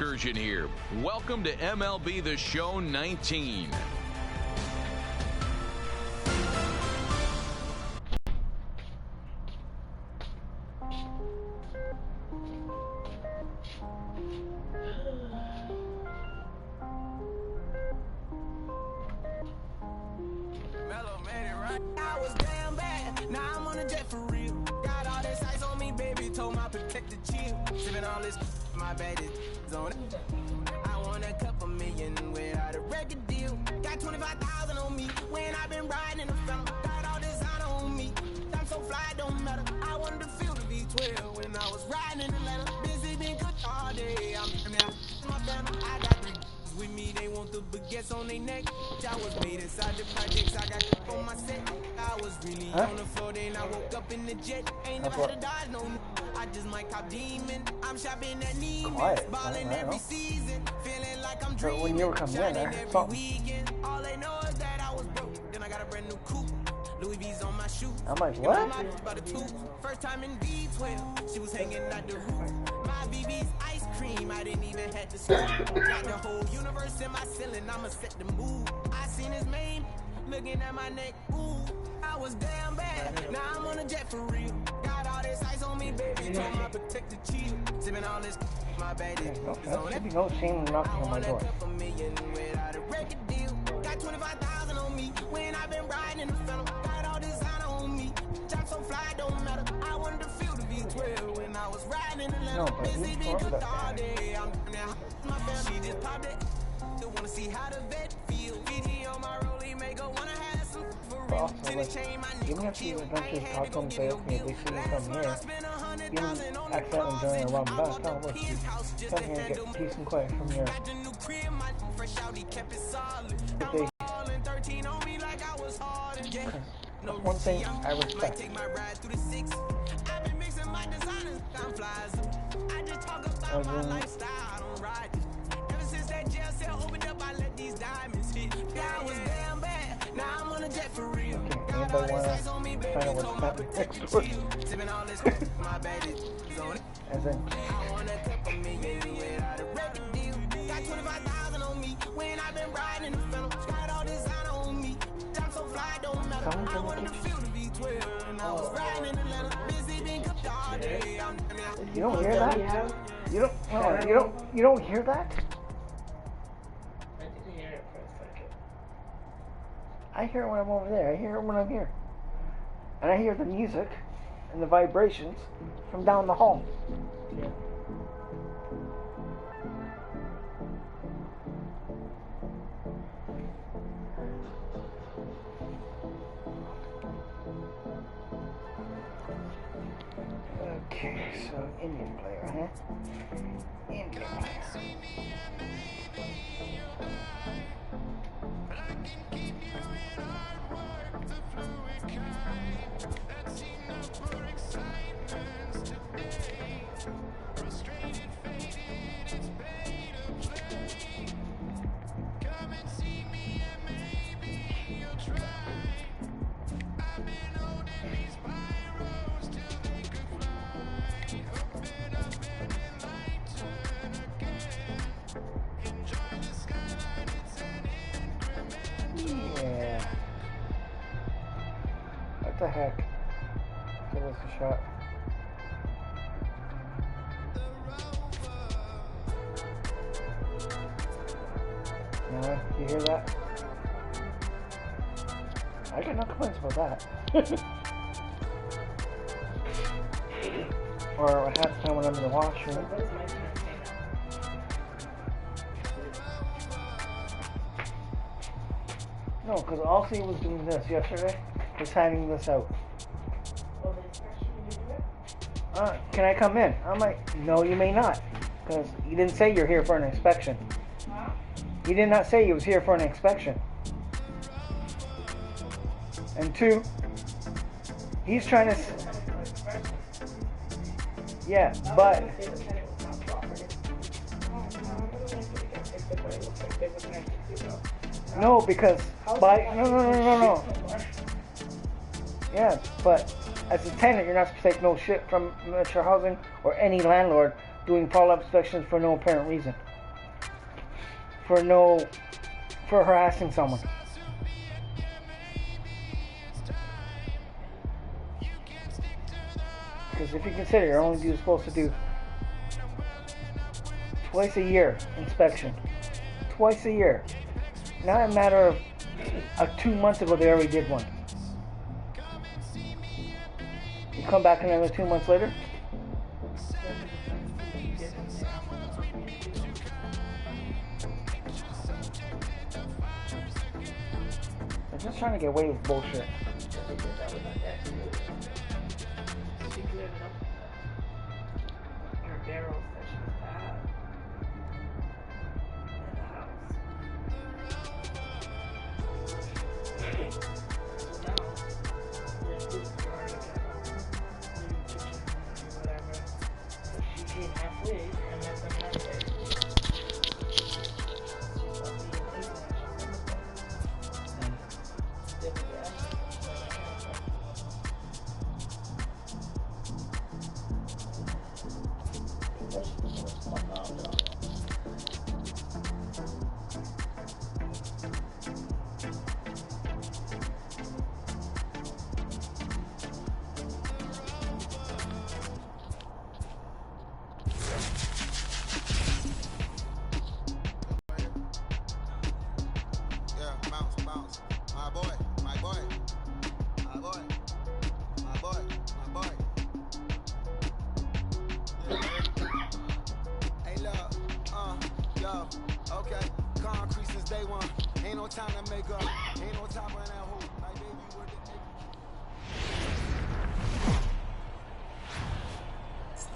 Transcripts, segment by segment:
excursion here. Welcome to MLB The Show 19. I was damn bad, now I'm on a jet for real. Got all this ice on me, baby, told my protector chill. Sipping all this, my bad is on it. I want a couple million without a record deal. Got 25,000 on me when I've been riding in the phantom. Got all this honor on me, I'm so fly, don't matter. I wanted to feel the V12 when I was riding in Atlanta. Busy been cooked all day, I'm my family. I got three with me, they want the baguettes on their neck. I was made inside the projects, I got on my set. I was really on the floor, then I woke up in the jet. Ain't never had a dodge, no. I just might cop demon. I'm shopping at Neiman, balling every season, feeling like I'm dreaming. When you were coming in, every weekend. All they know is that I was broke. Then I got a brand new coupe. Louis V's on my shoe. I'm like, what? First time in V12, she was hanging at the roof. My BB's ice cream, I didn't even have to scoop. Got the whole universe in my ceiling, I'ma set the mood. I seen his name, looking at my neck, ooh. I was damn bad, now I'm on a jet for real. Got all this ice on me, baby, told my protector chill. Sipping all this, my bad is on it. No shame knocking I on my want a door. couple million without a record deal. Got 25,000 on me when I've been riding in the phantom. Got all this honor on me, I'm so fly, don't matter. I wanted to feel the V12 when I was riding in Atlanta. Busy been cooked all day, I'm now my family. She just popped it. Still wanna see how the vet feel. VG on my rollie, make her wanna have some for real. Tennis chain, my nigga chill. I ain't had to go get no deal. Last month I spent 100,000 on the closet. I bought the kids' house just to handle my peace and quiet from here. got the new crib, my fresh out, he kept it solid. I'm ballin' 13 on me like I was hard and yeah. No one thing I might respect. take my ride through the six. I've been mixing my designers, I'm flies. I just talk about my lifestyle, I don't ride it. Ever since that jail cell opened up, I let these diamonds hit. Yeah, I was damn bad, now I'm on a jet for real. Got all this ice on me, baby, told my protector chill. Sipping all this, my bad is on it. As in, I want a couple million without a record deal. Got 25,000 on me when I've been riding in the phantom. Got all this honor on me, I'm so fly, don't matter. I wanted to feel the V12 and I was riding in Atlanta. Busy been cooked all day. you don't hear that? You don't. No, you don't hear that? I didn't hear it for a second. I hear it when I'm over there. I hear it when I'm here, and I hear the music and the vibrations from down the hall. Yeah. Okay, so Indian player, huh? Indian player. Yeah. What the heck? Give this a shot. No, you hear that? I got no complaints about that. Or half the time when I'm in the washroom. No, because Alcy was doing this yesterday. Was handing this out. Can I come in? I'm like, no, you may not. Because you didn't say you're here for an inspection. You did not say you was here for an inspection. And two, he's trying to... Yeah, but... No, because... No. Yeah, but as a tenant, you're not supposed to take no shit from Metro Housing or any landlord doing follow-up inspections for no apparent reason. for harassing someone. Because if you consider you're only supposed to do twice a year inspection. Twice a year. Not a matter of 2 months ago they already did one. You come back another 2 months later. They're just trying to get away with bullshit. Barrels that she's had in the house. So now, there's this already new kitchen or whatever. So she came halfway and met them halfway.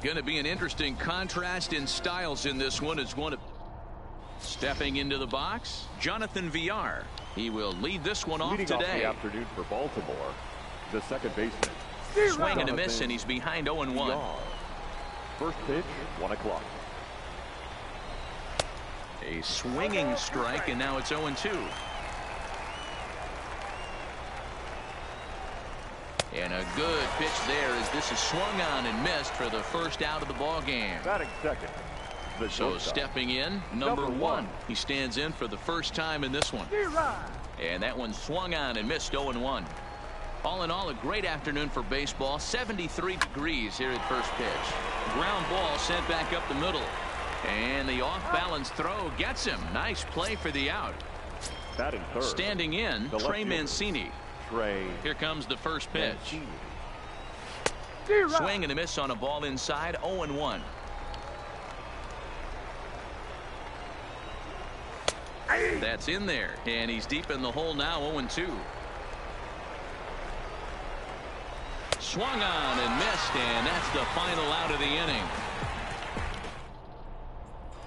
Going to be an interesting contrast in styles in this one. As one of stepping into the box, Jonathan Villar. He will lead this one off Leading today. off the afternoon for Baltimore, the second baseman. Swing and a miss, and he's behind 0-1. First pitch, 1 o'clock. A swinging strike, and now it's 0-2. And a good pitch there as this is swung on and missed for the first out of the ball game. Batting second. So stepping in, number one. He stands in for the first time in this one. And that one swung on and missed 0-1. All in all, a great afternoon for baseball. 73 degrees here at first pitch. Ground ball sent back up the middle. And the off-balance throw gets him. Nice play for the out. Batting third. Standing in, Trey Mancini. Here comes the first pitch. Swing and a miss on a ball inside. 0-1. That's in there, and he's deep in the hole now. 0-2. Swung on and missed, and that's the final out of the inning.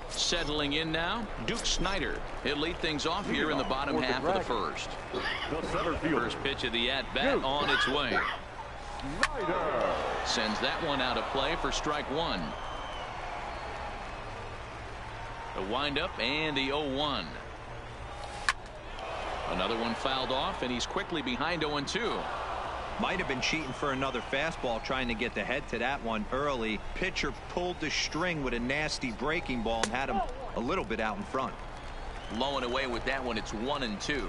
Settling in now, Duke Snider. He'll lead things off here in the bottom half of the first. First pitch of the at-bat on its way. Sends that one out of play for strike one. The windup and the 0-1. Another one fouled off, and he's quickly behind 0-2. Might have been cheating for another fastball, trying to get the head to that one early. Pitcher pulled the string with a nasty breaking ball and had him a little bit out in front. Low and away with that one. It's 1-2.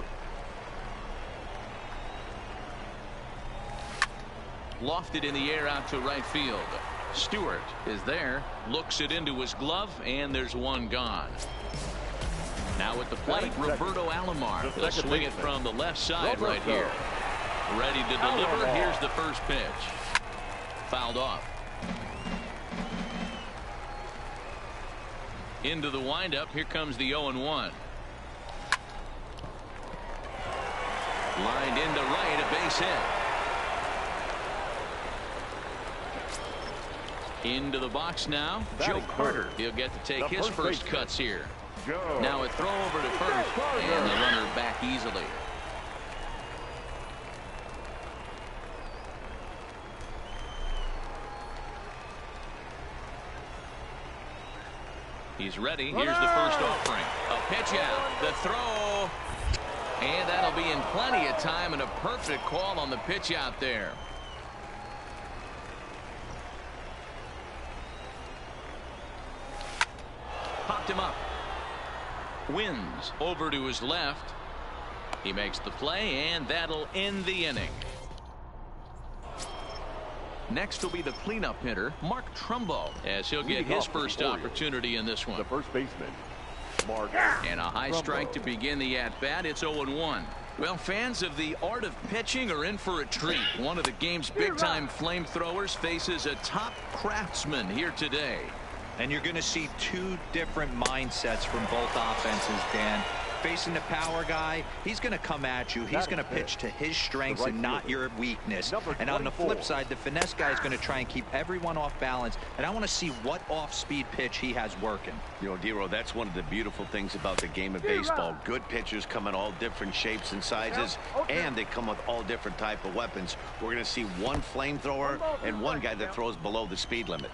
Lofted in the air out to right field. Stewart is there, looks it into his glove, and there's one gone. Now at the plate, Roberto Alomar. They'll swing it from the left side right here. Ready to deliver. Here's the first pitch. Fouled off. Into the windup. Here comes the 0-1. Lined into right, a base hit. Into the box now, Joe Carter. He'll get to take his first cuts here. Now a throw over to first, and the runner back easily. He's ready. Here's the first offering. A pitch out. The throw. And that'll be in plenty of time, and a perfect call on the pitch out there. Popped him up. Wins over to his left. He makes the play, and that'll end the inning. Next will be the cleanup hitter, Mark Trumbo, as he'll get his first opportunity in this one. The first baseman, Mark. And a high strike to begin the at-bat. It's 0-1. Well, fans of the art of pitching are in for a treat. One of the game's big-time flamethrowers faces a top craftsman here today. And you're going to see two different mindsets from both offenses, Dan. Facing the power guy, he's going to come at you. He's going to pitch to his strengths and not your weakness. And on the flip side, the finesse guy is going to try and keep everyone off balance. And I want to see what off-speed pitch he has working. You know, Dero, that's one of the beautiful things about the game of baseball. Good pitchers come in all different shapes and sizes, and they come with all different type of weapons. We're going to see one flamethrower and one guy that throws below the speed limit.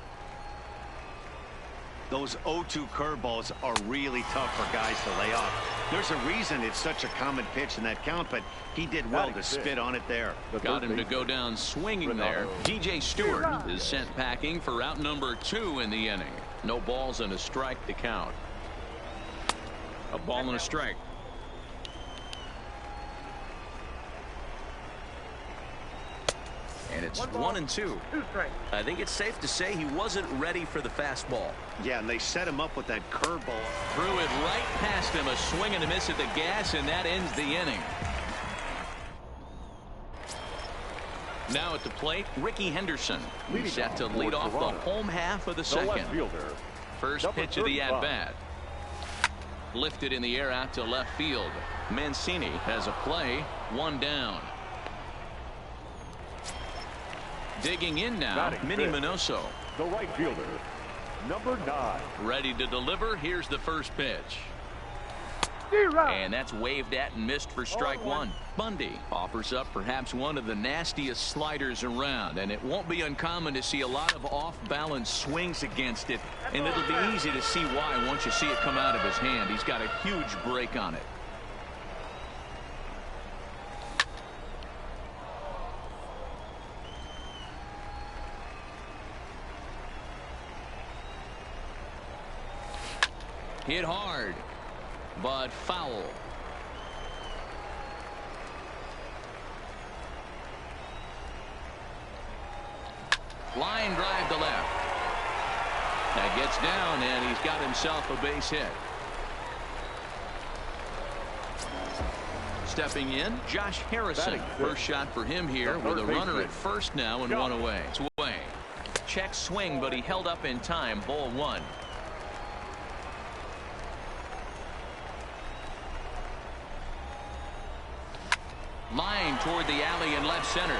Those 0-2 curveballs are really tough for guys to lay off. There's a reason it's such a common pitch in that count, but he did well to spit on it there. Got him to go down swinging there. DJ Stewart is sent packing for out number 2 in the inning. No balls and a strike to count. A ball and a strike. And it's 1-2. I think it's safe to say he wasn't ready for the fastball. Yeah, and they set him up with that curveball. Threw it right past him, a swing and a miss at the gas, and that ends the inning. Now at the plate, Ricky Henderson. He's set to lead off the home half of the second. First pitch of the at-bat. Lifted in the air out to left field. Mancini has a play, 1 down. Digging in now, Minnie Minoso. The right fielder, number 9. Ready to deliver. Here's the first pitch. And that's waved at and missed for strike 1. Bundy offers up perhaps one of the nastiest sliders around, and it won't be uncommon to see a lot of off-balance swings against it, and it'll be easy to see why once you see it come out of his hand. He's got a huge break on it. Hit hard, but foul. Line drive to left. That gets down, and he's got himself a base hit. Stepping in, Josh Harrison. First shot for him here with a runner at first now and 1 away. It's away. Check swing, but he held up in time. Ball 1. Line toward the alley in left center.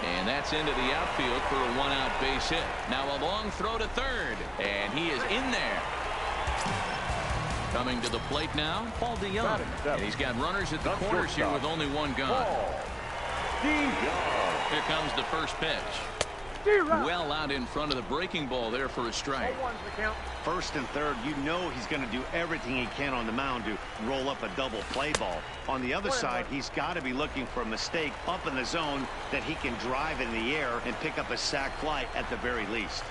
And that's into the outfield for a 1-out base hit. Now a long throw to third. And he is in there. Coming to the plate now, Paul DeYoung. And he's got runners at the corners here with only 1 gone. Here comes the first pitch. Well out in front of the breaking ball there for a strike. First and third, you know he's going to do everything he can on the mound to roll up a double play ball. On the other side, he's got to be looking for a mistake up in the zone that he can drive in the air and pick up a sac fly at the very least.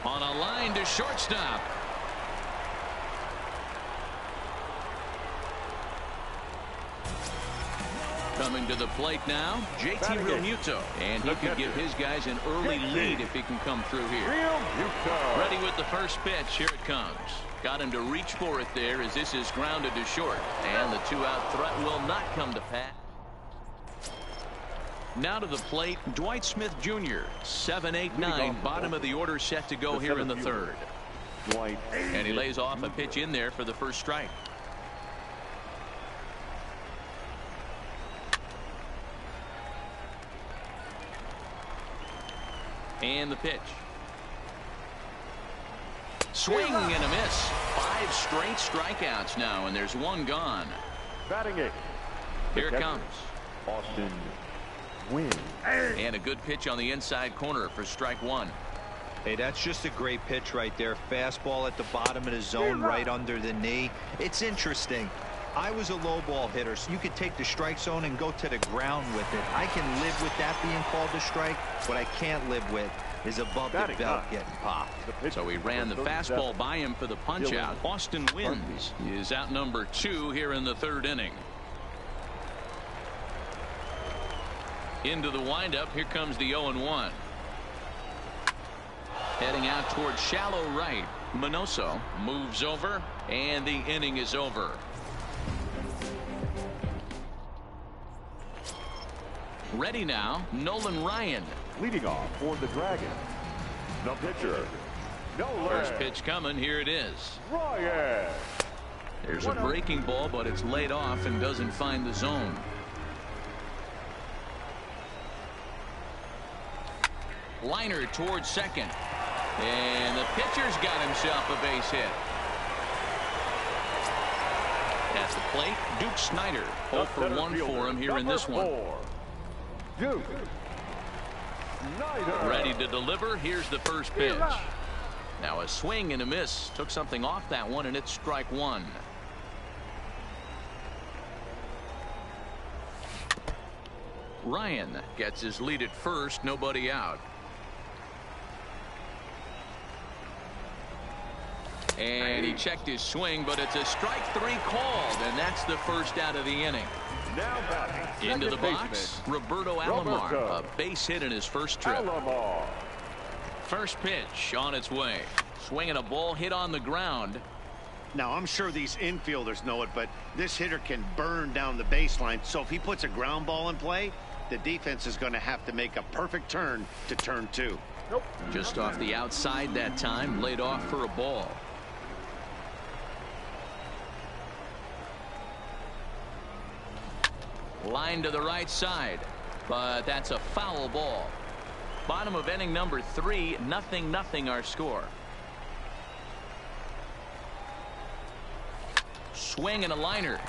On a line to shortstop. Coming to the plate now, JT Realmuto. And he could give his guys an early lead if he can come through here. Ready with the first pitch. Here it comes. Got him to reach for it there as this is grounded to short. And the 2-out threat will not come to pass. Now to the plate, Dwight Smith Jr. 7, 8, 9. Bottom of the order set to go here in the third. And he lays off a pitch in there for the first strike. And the pitch. Swing and a miss. 5 straight strikeouts now, and there's 1 gone. Batting 8. Here it comes. Austin Wynn. And a good pitch on the inside corner for strike 1. Hey, that's just a great pitch right there. Fastball at the bottom of the zone, right under the knee. It's interesting. I was a low ball hitter, so you could take the strike zone and go to the ground with it. I can live with that being called a strike. What I can't live with is above the belt getting popped. So he ran the fastball by him for the punch out. Austin Wynns is out number 2 here in the 3rd inning. Into the windup. Here comes the 0-1. Heading out towards shallow right. Minoso moves over, and the inning is over. Ready now, Nolan Ryan. Leading off for the Dragons, the pitcher, Nolan. First pitch coming. Here it is. Ryan. There's a breaking ball, but it's laid off and doesn't find the zone. Liner towards second. And the pitcher's got himself a base hit. At the plate, Duke Snider. 0 for 1 for him here in this one. Duke Snider. Ready to deliver. Here's the first pitch. Now a swing and a miss. Took something off that one, and it's strike 1. Ryan gets his lead at first. Nobody out. And he checked his swing, but it's a strike 3 called, and that's the first out of the inning. Now batting, into the box, Roberto Alomar, a base hit in his first trip. Alomar. First pitch on its way. Swinging a ball hit on the ground. Now, I'm sure these infielders know it, but this hitter can burn down the baseline. So if he puts a ground ball in play, the defense is going to have to make a perfect turn to turn 2. Nope. Just off the outside that time, laid off for a ball. Line to the right side, but that's a foul ball. Bottom of inning number 3, 0-0 our score. Swing and a liner.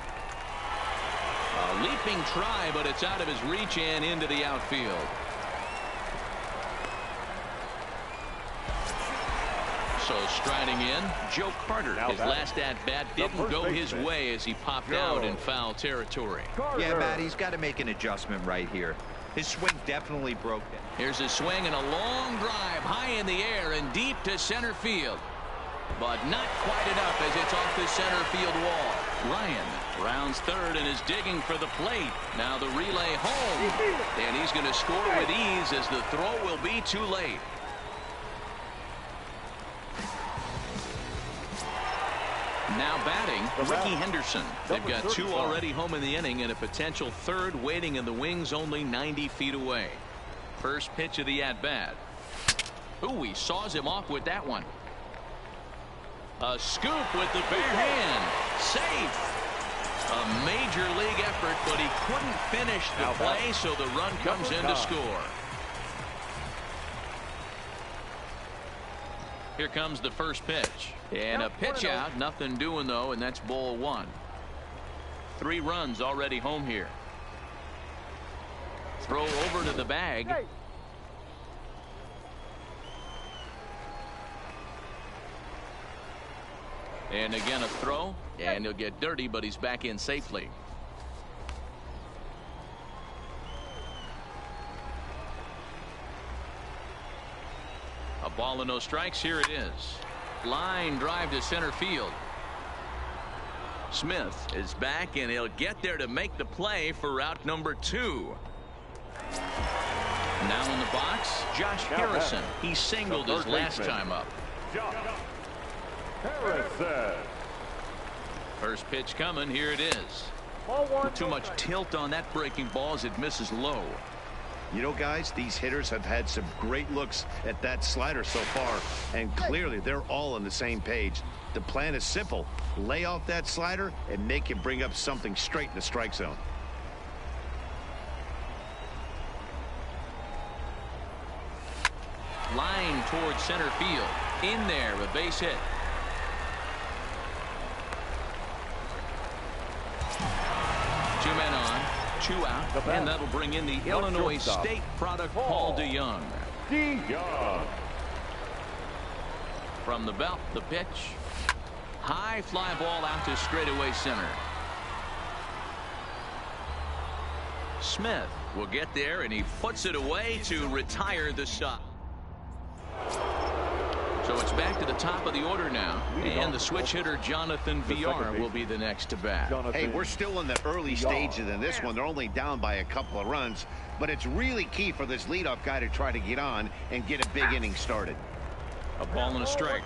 A leaping try, but it's out of his reach and into the outfield. So striding in, Joe Carter. His last at-bat didn't go his way as he popped out in foul territory. Yeah, Matt, he's got to make an adjustment right here. His swing definitely broke it. Here's a swing and a long drive high in the air and deep to center field. But not quite enough as it's off the center field wall. Ryan rounds third and is digging for the plate. Now the relay home. And he's going to score with ease as the throw will be too late. Now batting, Ricky Henderson. They've got 2 already home in the inning and a potential 3rd waiting in the wings only 90 feet away. First pitch of the at-bat. Ooh, he saws him off with that one. A scoop with the bare hand. Safe. A major league effort, but he couldn't finish the play, so the run comes in to score. Here comes the first pitch. And a pitch out. Nothing doing, though, and that's ball 1. 3 runs already home here. Throw over to the bag. And again a throw. And he'll get dirty, but he's back in safely. A ball and no strikes. Here it is. Line drive to center field. Smith is back, and he'll get there to make the play for route number 2. Now in the box, Josh Harrison. He singled his last time up. Josh Harrison. First pitch coming. Here it is. Too much tilt on that breaking ball as it misses low. You know, guys, these hitters have had some great looks at that slider so far, and clearly they're all on the same page. The plan is simple. Lay off that slider and make him bring up something straight in the strike zone. Line towards center field. In there, a base hit. Two men on, 2 out, and that'll bring in the Illinois State product, Paul DeYoung. From the belt, the pitch. High fly ball out to straightaway center. Smith will get there, and he puts it away to retire the shot. So it's back to the top of the order now, and the switch hitter Jonathan Villar will be the next to bat. Hey, we're still in the early stages in this one. They're only down by a couple of runs, but it's really key for this leadoff guy to try to get on and get a big inning started. A ball and a strike.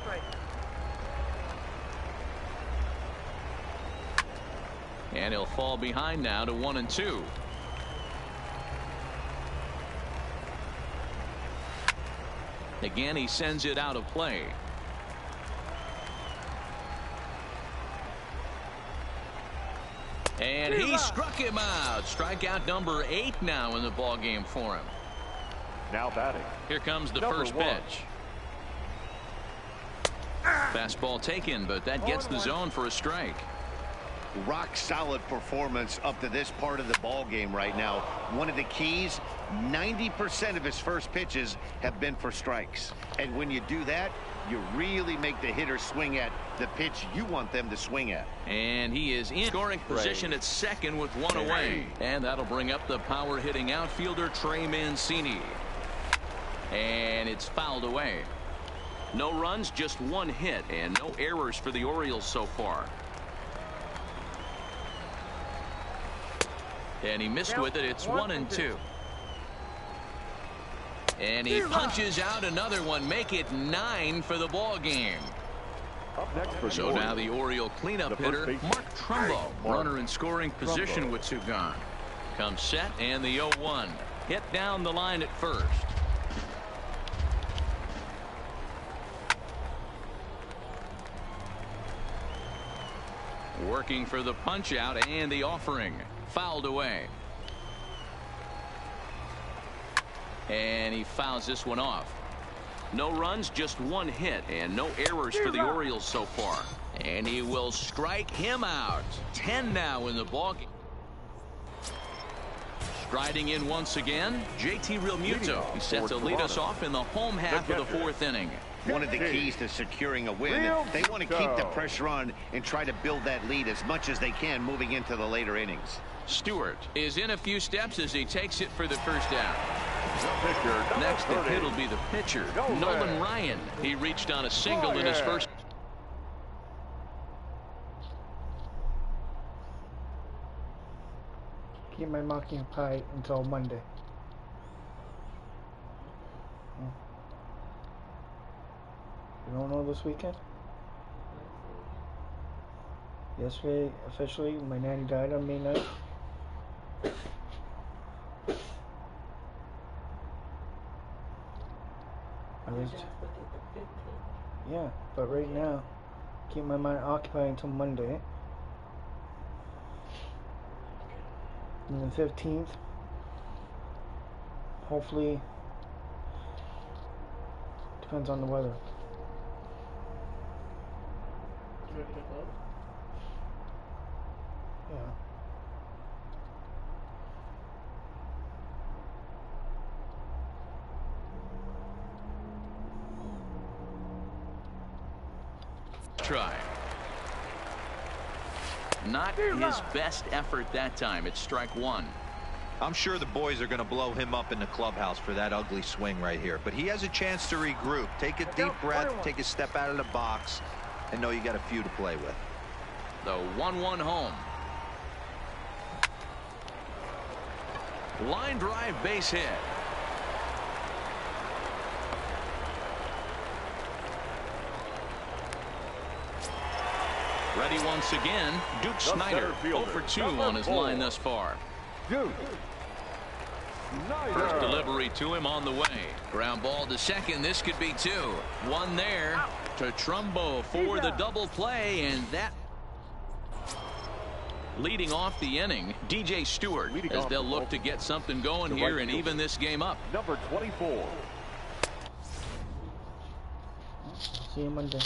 And he'll fall behind now to 1-2. Again, he sends it out of play. And he struck him out. Strikeout number 8 now in the ball game for him. Now batting. Here comes the Number first one. pitch. Fastball taken, but that gets the zone for a strike. Rock solid performance up to this part of the ball game right now. One of the keys, 90% of his first pitches have been for strikes. And when you do that, you really make the hitter swing at the pitch you want them to swing at. And he is in scoring position at second with one away. And that'll bring up the power hitting outfielder Trey Mancini. And it's fouled away. No runs, just one hit, and no errors for the Orioles so far. And he missed with it. It's 1-2. And he punches out another one. Make it 9 for the ball game. Up next for So now the Oriole cleanup hitter, Mark Trumbo. Runner in scoring position with 2 gone. Comes set and the 0-1. Hit down the line at first. Working for the punch out and the offering. Fouled away. And he fouls this one off. No runs, just one hit, and no errors for the Orioles so far. And he will strike him out. 10 now in the ballgame. Striding in once again, JT Realmuto. He's set to lead us off in the home half of the 4th inning. One of the keys to securing a win, they want to keep the pressure on and try to build that lead as much as they can moving into the later innings. Stewart is in a few steps as he takes it for the first out. Next to hit will be the pitcher, Nolan Ryan. He reached on a single in his first. Keep my mocking pie until Monday. You don't know this weekend? Yesterday, officially, my nanny died on May 9th. Yeah, but right now, keep my mind occupied until Monday. And the 15th, hopefully, depends on the weather. Yeah. Try. Not his best effort that time. It's strike 1. I'm sure the boys are going to blow him up in the clubhouse for that ugly swing right here. But he has a chance to regroup. Take a deep breath, take a step out of the box, and know you got a few to play with. The 1-1 home. Line drive base hit. Ready once again. Duke Snyder 0 for 2 on his line thus far. Duke First Snyder. delivery to him on the way. Ground ball to second. This could be 2. One there to Trumbo for the double play, and that leading off the inning, DJ Stewart, as they'll look to get something going here and even this game up. Number 24. See you Monday.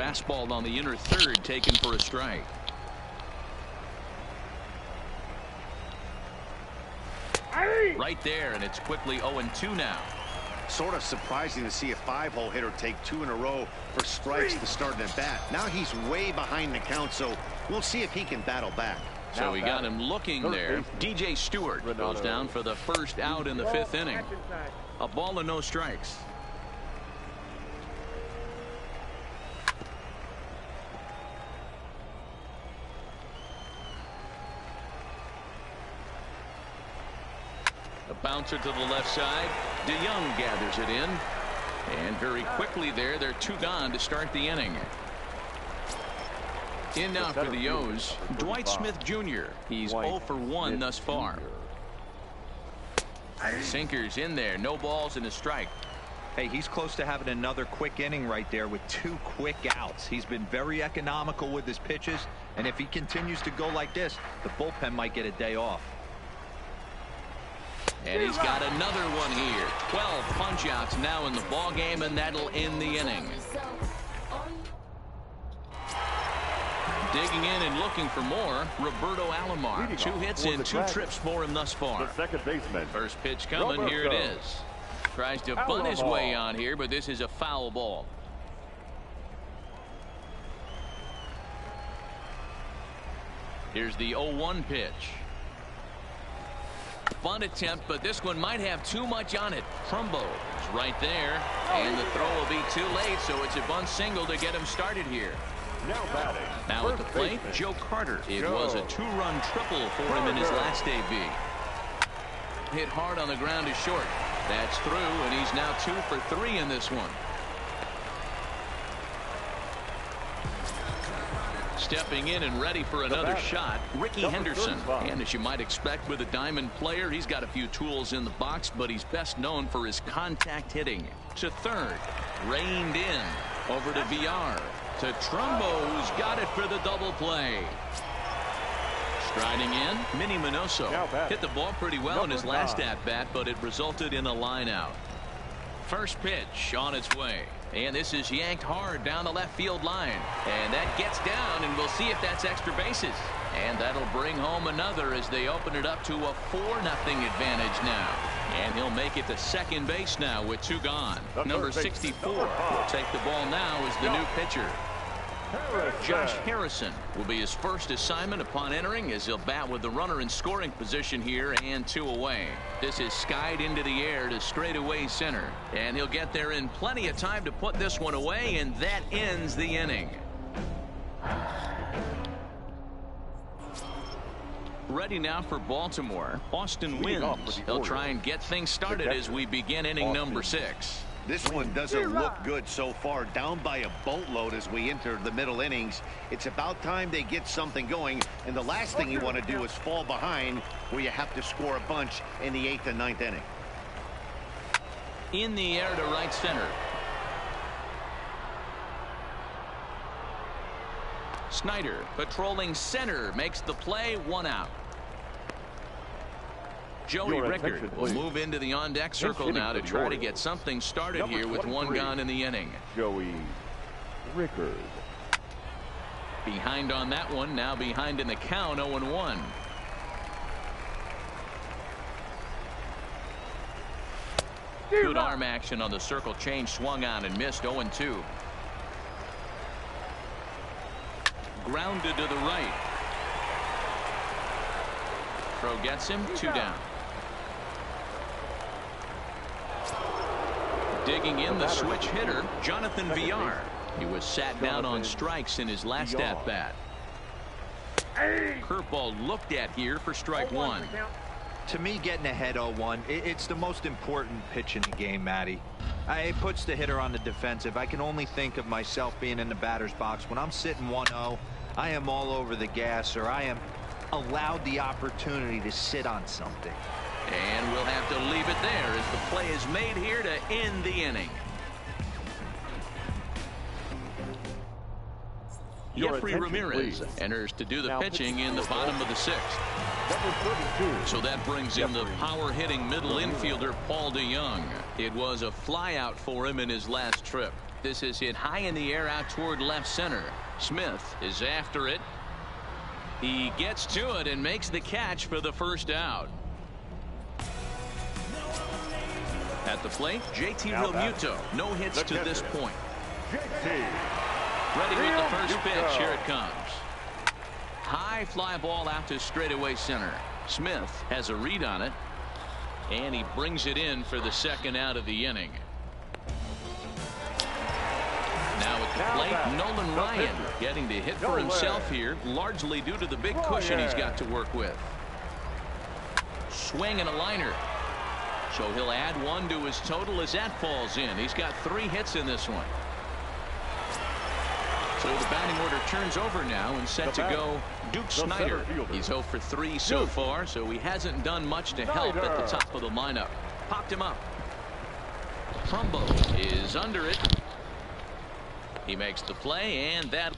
Fastball on the inner third, taken for a strike. Right there, and it's quickly 0-2 now. Sort of surprising to see a 5-hole hitter take 2 in a row for strikes to start an at bat. Now he's way behind the count, so we'll see if he can battle back. So we got him looking there. DJ Stewart goes down for the first out in the 5th inning. A ball and no strikes. A bouncer to the left side. DeYoung gathers it in. And very quickly there, they're 2 gone to start the inning. In now for the O's, Dwight Smith Jr. He's 0 for 1 thus far. Sinkers in there, no balls and a strike. Hey, he's close to having another quick inning right there with 2 quick outs. He's been very economical with his pitches, and if he continues to go like this, the bullpen might get a day off. And he's got another one here. 12 punch outs now in the ball game, and that'll end the inning. Digging in and looking for more, Roberto Alomar. 2 hits and 2 trips for him thus far. The second baseman. First pitch coming. Here it is. Tries to bunt his way on here, but this is a foul ball. Here's the 0-1 pitch. Bunt attempt, but this one might have too much on it. Trumbo is right there, and the throw will be too late, so it's a bunt single to get him started here. Now batting. Now at the plate, Joe Carter. It was a 2-run triple for him in his last AB. Hit hard on the ground to short. That's through, and he's now 2 for 3 in this one. Stepping in and ready for another shot, Ricky Henderson. And as you might expect with a diamond player, he's got a few tools in the box, but he's best known for his contact hitting. To third, reined in, over to VR, to Trumbo, who's got it for the double play. Striding in, Minnie Minoso hit the ball pretty well in his last at-bat, but it resulted in a line out. First pitch on its way. And this is yanked hard down the left field line. And that gets down, and we'll see if that's extra bases. And that'll bring home another as they open it up to a 4-0 advantage now. And he'll make it to second base now with 2 gone. Number 64 will take the ball now as the new pitcher. Josh Harrison will be his first assignment upon entering, as he'll bat with the runner in scoring position here and 2 away. This is skied into the air to straightaway center, and he'll get there in plenty of time to put this one away, and that ends the inning. Ready now for Baltimore. Austin wins. He'll try and get things started as we begin inning number 6. This one doesn't look good so far, down by a boatload as we enter the middle innings. It's about time they get something going, and the last thing you want to do is fall behind where you have to score a bunch in the 8th and 9th inning. In the air to right center. Snyder patrolling center makes the play, 1 out. Joey Rickard will move into the on-deck circle now to try to get something started here with 1 gone in the inning. Joey Rickard. Behind on that one, now behind in the count, 0-1. Good arm action on the circle change, swung on and missed, 0-2. Grounded to the right. Throw gets him, 2 down. Digging in, the switch hitter, Jonathan VR. He was sat down on strikes in his last at-bat. Curveball looked at here for strike 1. To me, getting ahead 0-1, it's the most important pitch in the game, Matty. It puts the hitter on the defensive. I can only think of myself being in the batter's box. When I'm sitting 1-0, I am all over the gas, or I am allowed the opportunity to sit on something. And we'll have to leave it there as the play is made here to end the inning. Jeffrey Ramirez enters to do the pitching in the bottom of the 6th. So that brings in the power-hitting middle infielder, Paul DeYoung. It was a flyout for him in his last trip. This is hit high in the air out toward left center. Smith is after it. He gets to it and makes the catch for the first out. At the plate, JT Realmuto. No hits to this point. Ready with the first pitch. Here it comes. High fly ball out to straightaway center. Smith has a read on it, and he brings it in for the second out of the inning. Now at the plate, Nolan Ryan getting to hit for himself here, largely due to the big cushion he's got to work with. Swing and a liner. So he'll add one to his total as that falls in. He's got 3 hits in this one. So the batting order turns over now and set to go Duke Snider. He's 0 for 3 so far, so he hasn't done much to help at the top of the lineup. Popped him up. Trumbo is under it. He makes the play, and that.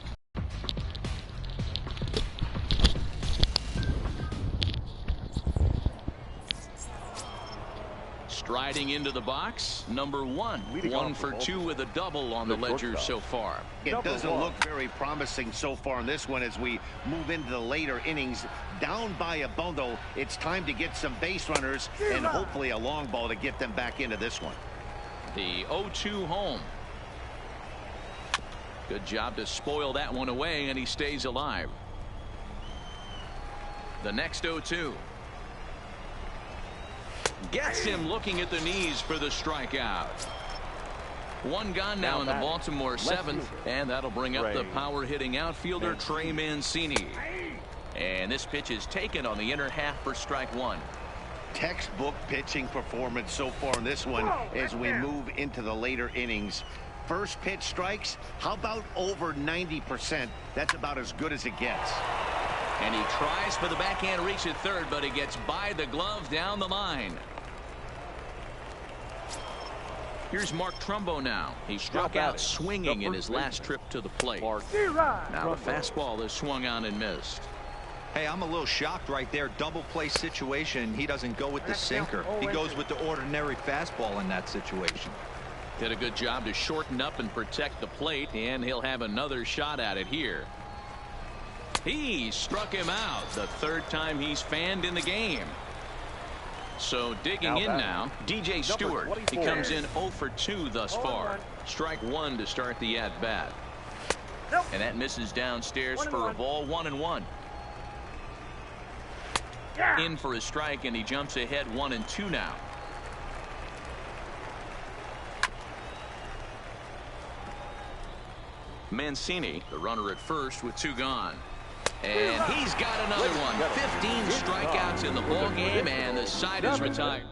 Striding into the box, number 1. 1 for 2 with a double on the ledger so far. It doesn't look very promising so far in this one as we move into the later innings. Down by a bundle, it's time to get some base runners and hopefully a long ball to get them back into this one. The 0-2 home. Good job to spoil that one away, and he stays alive. The next 0-2. Gets him looking at the knees for the strikeout. 1 gone now in the Baltimore 7th, and that'll bring up the power hitting outfielder Trey Mancini. And this pitch is taken on the inner half for strike 1. Textbook pitching performance so far in this one as we move into the later innings. First pitch strikes, how about over 90%? That's about as good as it gets. And he tries for the backhand reach at third, but he gets by the glove down the line. Here's Mark Trumbo now. He struck out swinging in his last trip to the plate. Now the fastball is swung on and missed. Hey, I'm a little shocked right there. Double play situation. He doesn't go with the sinker. He goes with the ordinary fastball in that situation. Did a good job to shorten up and protect the plate, and he'll have another shot at it here. He struck him out the 3rd time he's fanned in the game. So digging in now, DJ Stewart. He comes in 0 for 2 thus far. Strike 1 to start the at bat. And that misses downstairs for a ball. 1-1. In for a strike, and he jumps ahead 1-2 now. Mancini, the runner at first with 2 gone. And he's got another one. 15 strikeouts in the ball game, and the side is retired.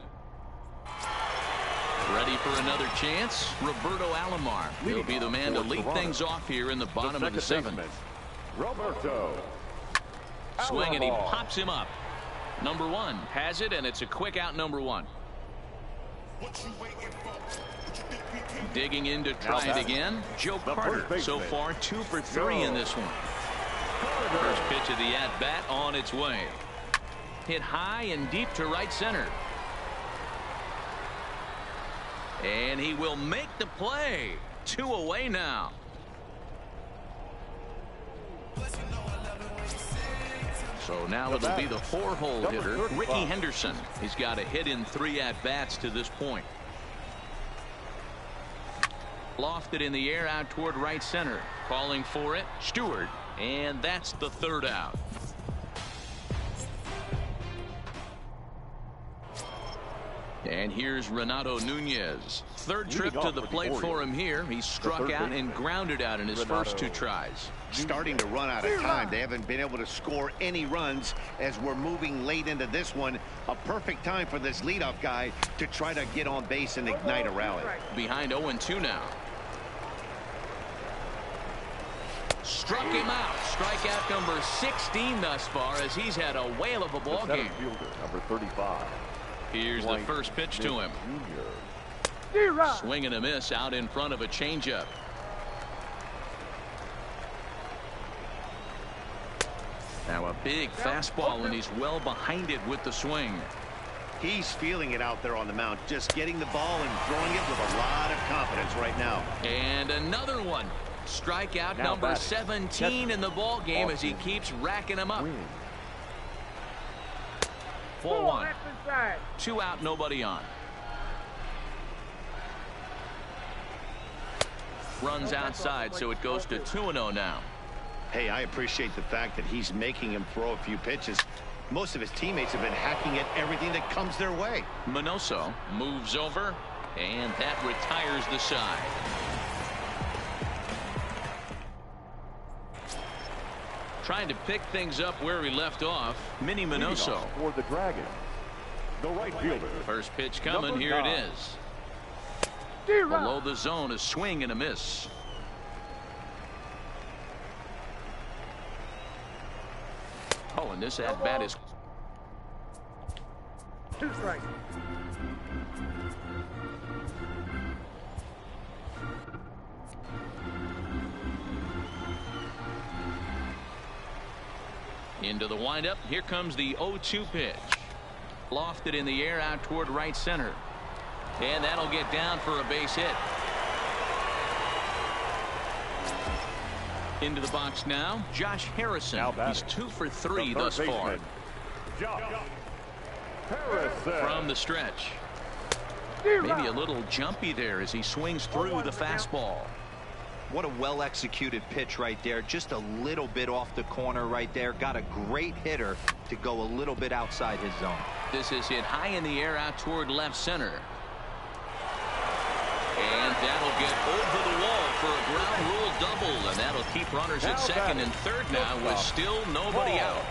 Ready for another chance? Roberto Alomar. He'll be the man to lead things off here in the bottom of the 7th. Roberto. Swing, and he pops him up. Number 1 has it, and it's a quick out. Number 1. Digging in to try it again. Joe Carter. So far 2 for 3 in this one. First pitch of the at bat on its way. Hit high and deep to right center. And he will make the play. 2 away now. So now it'll be the 4-hole hitter, Ricky Henderson. He's got a hit in 3 at bats to this point. Lofted in the air out toward right center. Calling for it, Stewart. And that's the 3rd out. And here's Renato Nunez. 3rd trip to the plate for him here. He struck out and grounded out in his first 2 tries. Starting to run out of time. They haven't been able to score any runs as we're moving late into this one. A perfect time for this leadoff guy to try to get on base and ignite a rally. Behind 0-2 now. Struck him out. Strikeout number 16 thus far, as he's had a whale of a ball game. Number 35. Here's the first pitch to him. Swing and a miss out in front of a changeup. Now a big fastball, and he's well behind it with the swing. He's feeling it out there on the mound, just getting the ball and throwing it with a lot of confidence right now. And another one. Strikeout number 17 in the ball game as he keeps racking them up. 4-1. 2 out, nobody on. Runs outside, so it goes to 2-0 now. Hey, I appreciate the fact that he's making him throw a few pitches. Most of his teammates have been hacking at everything that comes their way. Minoso moves over, and that retires the side. Trying to pick things up where he left off, Minnie Minoso. For the Dragons, the right fielder. First pitch coming, here it is. Below the zone, a swing and a miss. Oh, and this at-bat is... 2 strikes. Into the windup. Here comes the 0-2 pitch. Lofted in the air out toward right center. And that'll get down for a base hit. Into the box now, Josh Harrison. He's 2 for 3 thus far. Josh Harrison. From the stretch. Maybe a little jumpy there as he swings through the fastball. What a well-executed pitch right there. Just a little bit off the corner right there. Got a great hitter to go a little bit outside his zone. This is hit high in the air out toward left center. And that'll get over the wall for a ground rule double. And that'll keep runners at second and third now with still nobody out.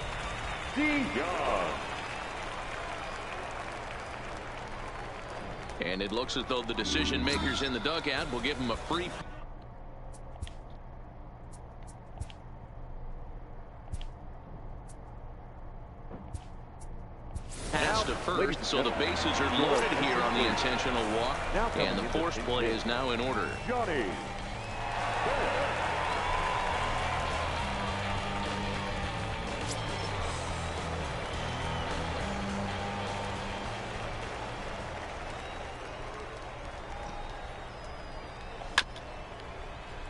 And it looks as though the decision makers in the dugout will give him a free. Pass to first, so the bases are loaded here on the intentional walk, and the force play is now in order. Johnny.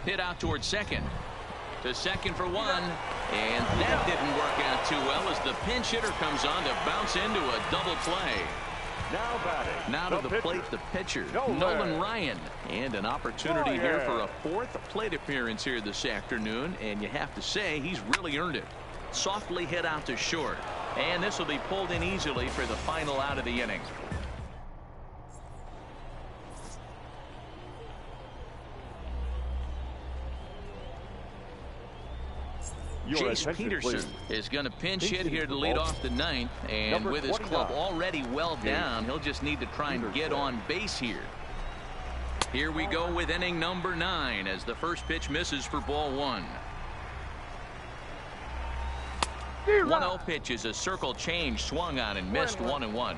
Hit out towards second. To second for 1, and that didn't work out too well as the pinch hitter comes on to bounce into a double play. Now batting. Now to the plate, the pitcher, Nolan Ryan. And an opportunity here for a 4th plate appearance here this afternoon, and you have to say he's really earned it. Softly hit out to short, and this will be pulled in easily for the final out of the inning. Jace Peterson is going to pinch hit here to lead off the 9th, and with his club already well down, he'll just need to try and get on base here. Here we go with inning number 9 as the first pitch misses for ball 1. 1-0 pitch is a circle change, swung on and missed 1-1.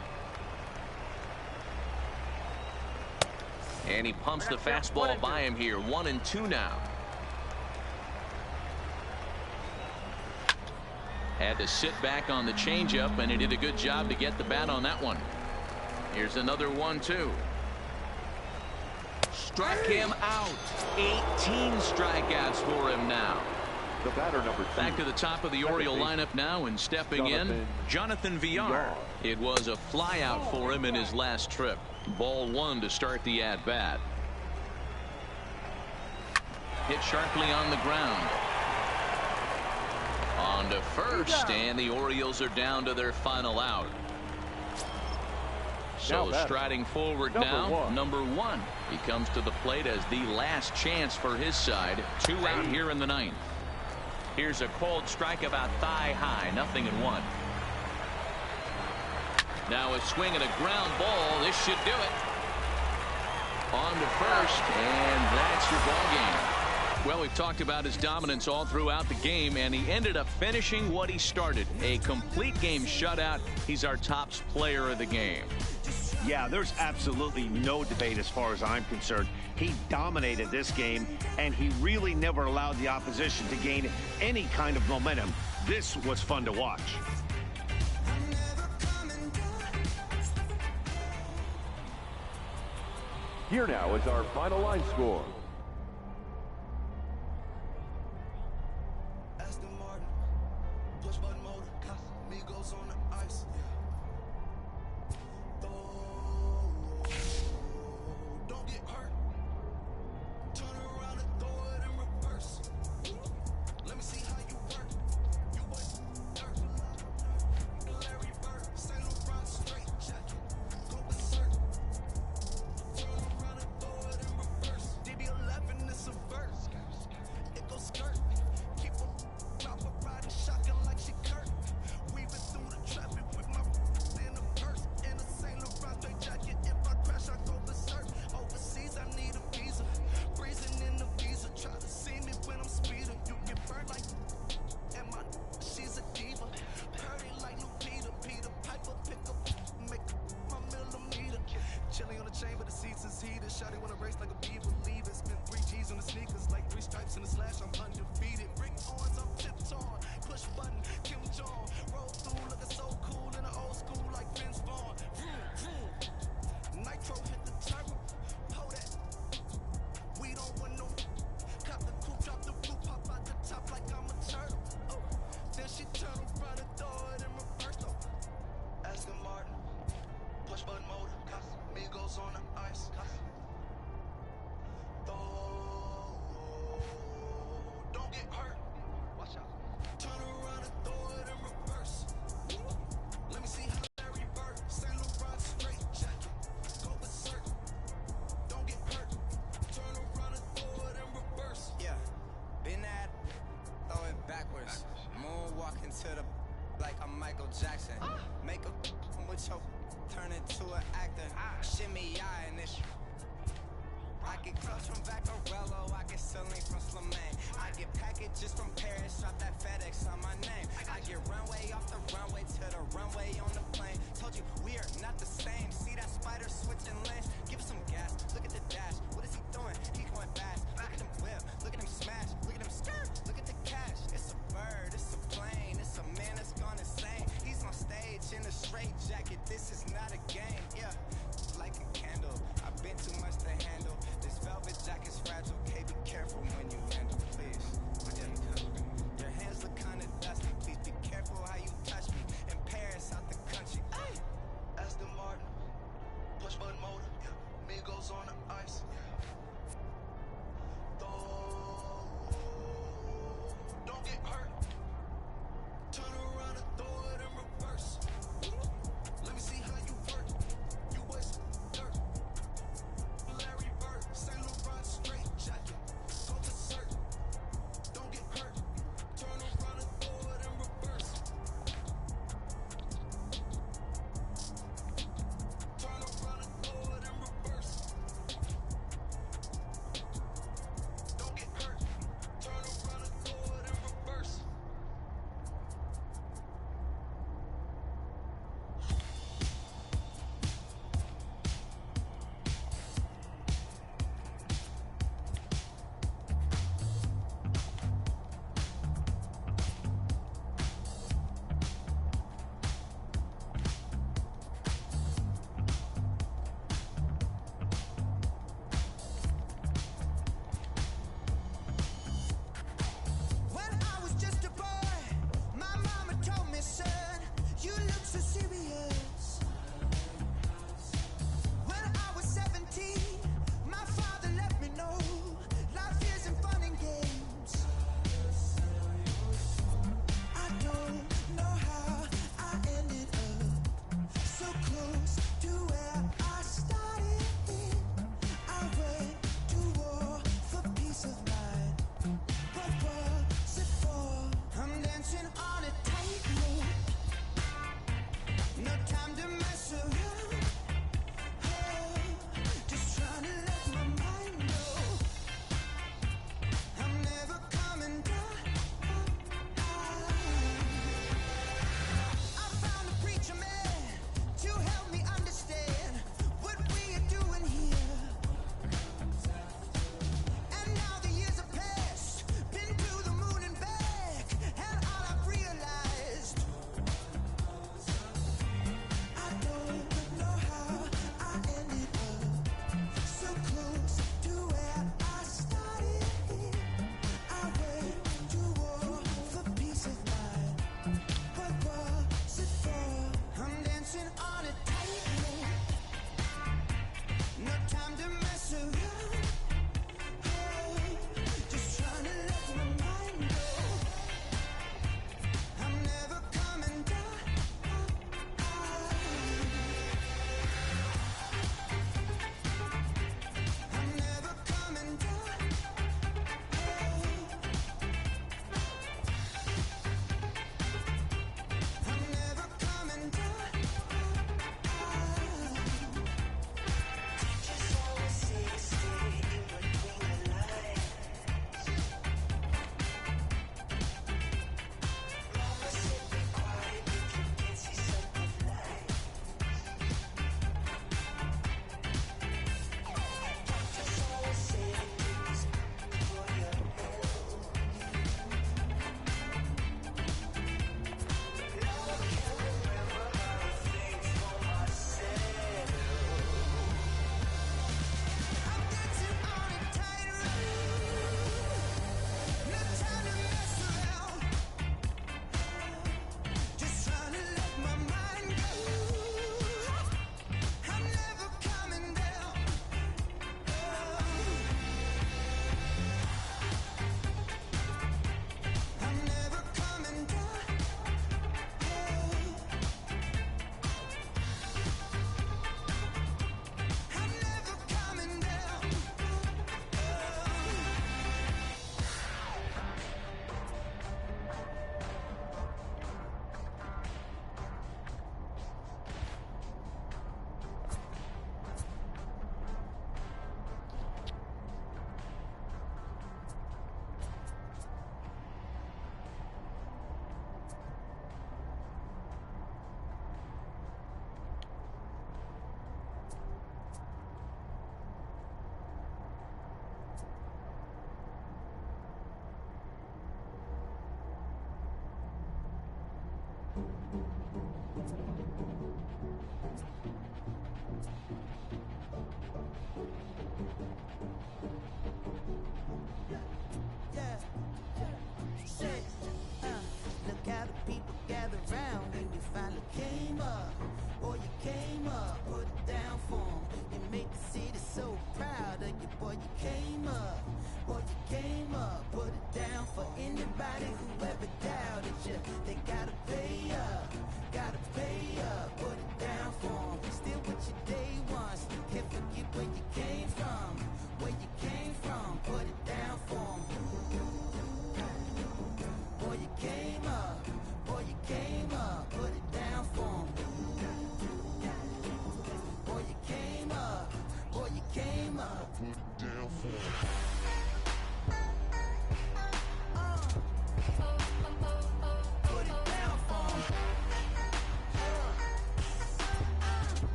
And he pumps the fastball by him here, 1-2 now. Had to sit back on the changeup, and he did a good job to get the bat on that one. Here's another 1-2. Struck him out. 18 strikeouts for him now. The batter number 2. Back to the top of the Oriole lineup now, and stepping in, Jonathan Villar. It was a flyout for him in his last trip. Ball 1 to start the at-bat. Hit sharply on the ground. On to first, and the Orioles are down to their final out. So striding forward now, number 1. He comes to the plate as the last chance for his side. 2 out here in the 9th. Here's a cold strike about thigh high, 0-1. Now a swing and a ground ball. This should do it. On to first, and that's your ball game. Well, we've talked about his dominance all throughout the game, and he ended up finishing what he started. A complete game shutout. He's our top player of the game. Yeah, there's absolutely no debate as far as I'm concerned. He dominated this game, and he really never allowed the opposition to gain any kind of momentum. This was fun to watch. Here now is our final line score. Aston Martin, push button motor, Migos on the ice. Don't get hurt. Turn around and throw it in reverse. Let me see how you work. You work dirt. Larry Bird, St. Laurent straight jacket. Go berserk. Turn around and throw it in reverse. DB11 is a verse. It goes skirt. Keep a proper riding shotgun like she Kurt. Weaving through the traffic with my in the purse. In a St. Laurent straight jacket. If I crash, I go berserk. Overseas, I need a visa. Breezing in the visa. Try to see me when I'm speeding. You get burned like and my she's a diva. Purdy like new Peter. Peter Piper pick up, make my millimeter. Chilling on the chain, but the seats is heated. Shawty wanna race like a beaver. Leave it. Spent 3 G's on the sneakers, like 3 stripes in the slash. I'm undefeated. Rick Owens, I'm tiptoeing. Push button, Kim Jong. Roll through, looking so cool in the old school, like Vince Vaughn. Nitro hit the turbo. Hold that. We don't want no. Cop the coupe, drop the roof, pop out the top like I'm a turtle. Oh, then she turn around and throw it in reverse though. Aston Martin, push button motor, Migos on the ice. Don't get hurt. Watch out. Turn around and throw it in reverse. Let me see how Larry Bird, St. Laurent straight jacket. Go berserk. Don't get hurt. Turn around and throw it in reverse. Yeah, been at, throw it backwards. Moonwalking to the like I'm Michael Jackson. Make a with your turn into an actor. Shimmy eye and this. I get clothes from Vaccarello, I get Celine from Slimane. I get packages from Paris, drop that FedEx on my name. I get runway off the runway to the runway on the plane. Told you we are not the same. See that spider switching lanes? Give us some gas. Look at the dash. What is he doing? He going fast. Look at him whip. Look at him smash. Look at him skirt. Look at the cash. It's a bird. It's a plane. It's a man that's gone insane. He's on stage in a straight jacket. This is not a game. Yeah, like a candle. I've been too much to handle. This velvet jacket's fragile. Okay, be careful when you handle, please. Yeah. Your hands look kinda dusty. Please be careful how you touch. Anybody who ever doubted you, they gotta pay up. Gotta pay up. Put it down for 'em. Still with your day one. Still can't forget where you came from. Where you came from. Put it down for 'em. Boy, you came up. Boy, you came up. Put it down for 'em. Boy, you came up. Boy, you came up. Put it down for 'em.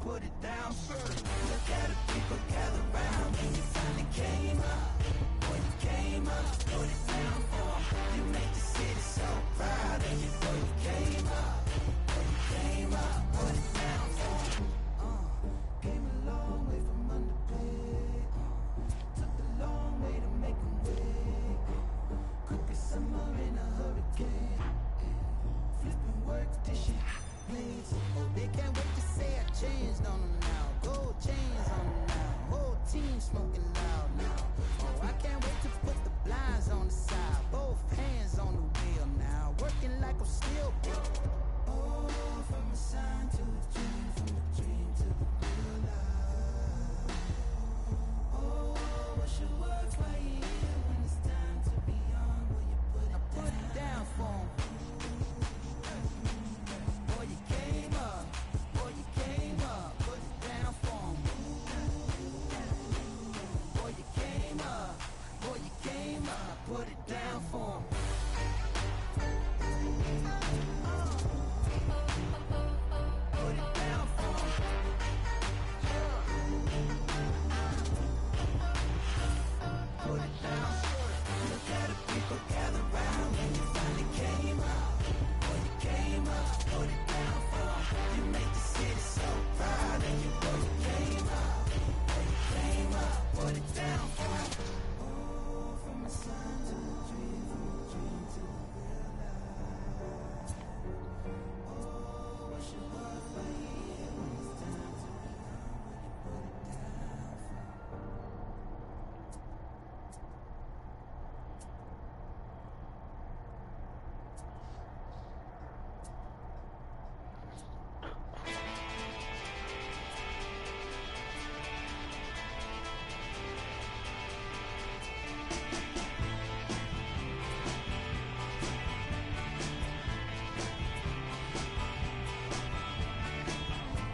Put it down first. Look at the people gather round when you finally came up. Boy, you came up. Put it down for 'em. You make the city so proud of you. Boy, you came up. Boy, you came up. Put it down for 'em. Came a long way from underpaid. Took the long way to make 'em wait. Crooked summer in a hurricane. Flipping work, dishing plates. Oh, they can't wait to say I changed on them now. Gold chains on them now. Whole team smoking loud now. Oh, I can't wait to put the blinds on the side. Both hands on the wheel now. Working like I'm still built. Oh, from a sign to a dream, from a dream to the real life. Oh, what should work for you when it's time to be on? Will you put it down for 'em? Boy, you came up. Boy, you came up. Put it down for 'em. Boy, you came up. Boy, you came up. Put it down for 'em. Put it down for 'em. Put it down first. Look at the people gather round when you finally came up. Boy, you came up. Put it down for 'em. You make the city so proud of you. Boy, you came up. Boy, you came up. Put it down for 'em. Oh, from a sign to a dream, from a dream to a real life. Oh, what should work for you when it's time to be on? Will you put it down for 'em?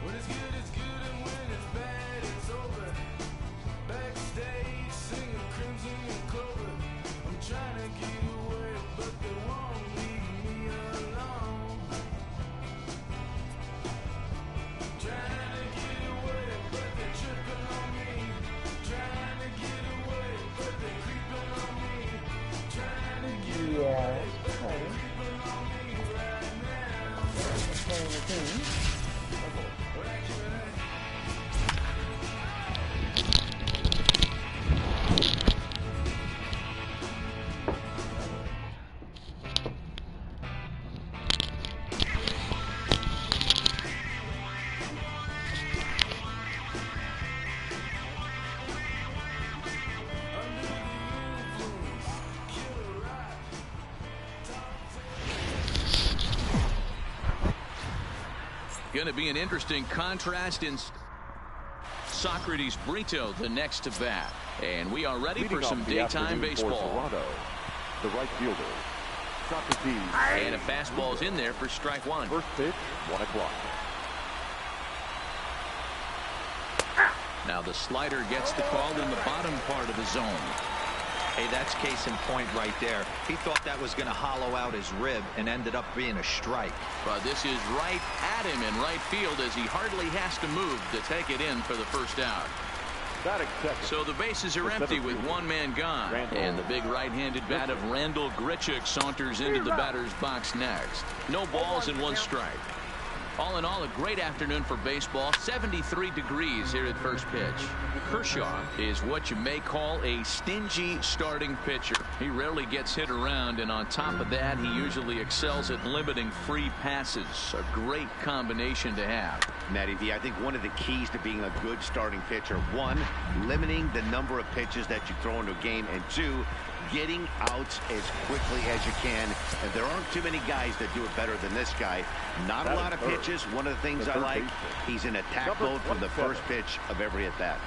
When it's good, and when it's bad, it's over. Backstage, singing Crimson and Clover. I'm trying to get away, but they won't leave me alone. Trying to get away, but they're tripping on me. Trying to get away, but they're creeping on me. Trying to get Yeah. creeping on me right now. Playing the team. Going to be an interesting contrast in Socrates Brito, the next to bat. And we are ready Leading for off some the daytime afternoon for baseball. Toronto, the right fielder, Socrates. And a fastball's in there for strike one. First pitch, 1 o'clock. Now the slider gets the call in the bottom part of the zone. Hey, that's case in point right there. He thought that was going to hollow out his rib and ended up being a strike. But this is right at him in right field as he hardly has to move to take it in for the first out. So the bases are empty with one man gone. And the big right-handed bat of Randall Grichuk saunters into the batter's box next. No balls and one strike. All in all, a great afternoon for baseball. 73 degrees here at first pitch. Kershaw is what you may call a stingy starting pitcher. He rarely gets hit around, and on top of that, he usually excels at limiting free passes. A great combination to have. Matty V, I think one of the keys to being a good starting pitcher, one, limiting the number of pitches that you throw into a game, and two, getting outs as quickly as you can. And there aren't too many guys that do it better than this guy. Not a lot of pitches. One of the things I like, he's in attack mode from the first pitch of every at-bat.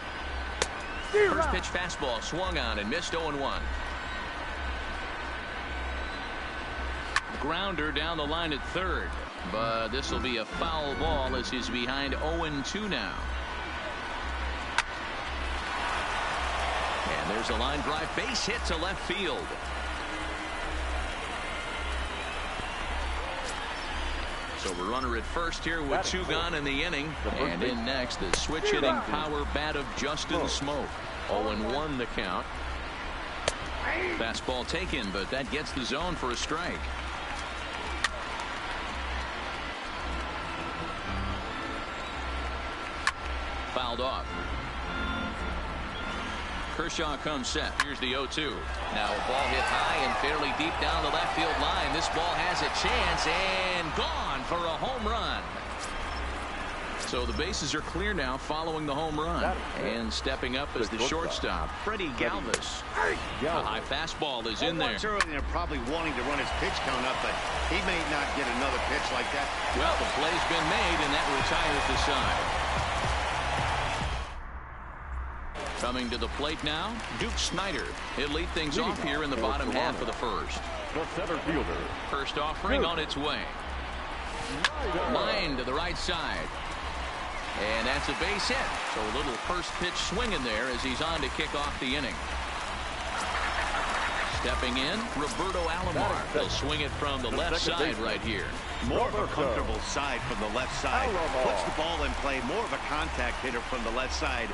First pitch fastball swung on and missed 0-1. Grounder down the line at third, but this will be a foul ball as he's behind 0-2 now. And there's a line drive base hit to left field. So a runner at first here with 2 gone in the inning. And in next, the switch hitting power bat of Justin Smoke. 0-1 the count. Fastball taken, but that gets the zone for a strike. Fouled off. Kershaw comes set. Here's the 0-2. Now a ball hit high and fairly deep down the left field line. This ball has a chance and gone for a home run. So the bases are clear now following the home run. And stepping up as the shortstop, Freddie Galvis. A high fastball is in there. They're probably wanting to run his pitch count up, but he may not get another pitch like that. Well, the play's been made, and that retires the side. Coming to the plate now, Duke Snider. He'll lead things off here in the bottom half of the first. The center fielder. First offering on its way. Line to the right side. And that's a base hit. So a little first pitch swinging there as he's on to kick off the inning. Stepping in, Roberto Alomar. He'll swing it from the left side right here. More of a comfortable side from the left side. Puts the ball in play. More of a contact hitter from the left side.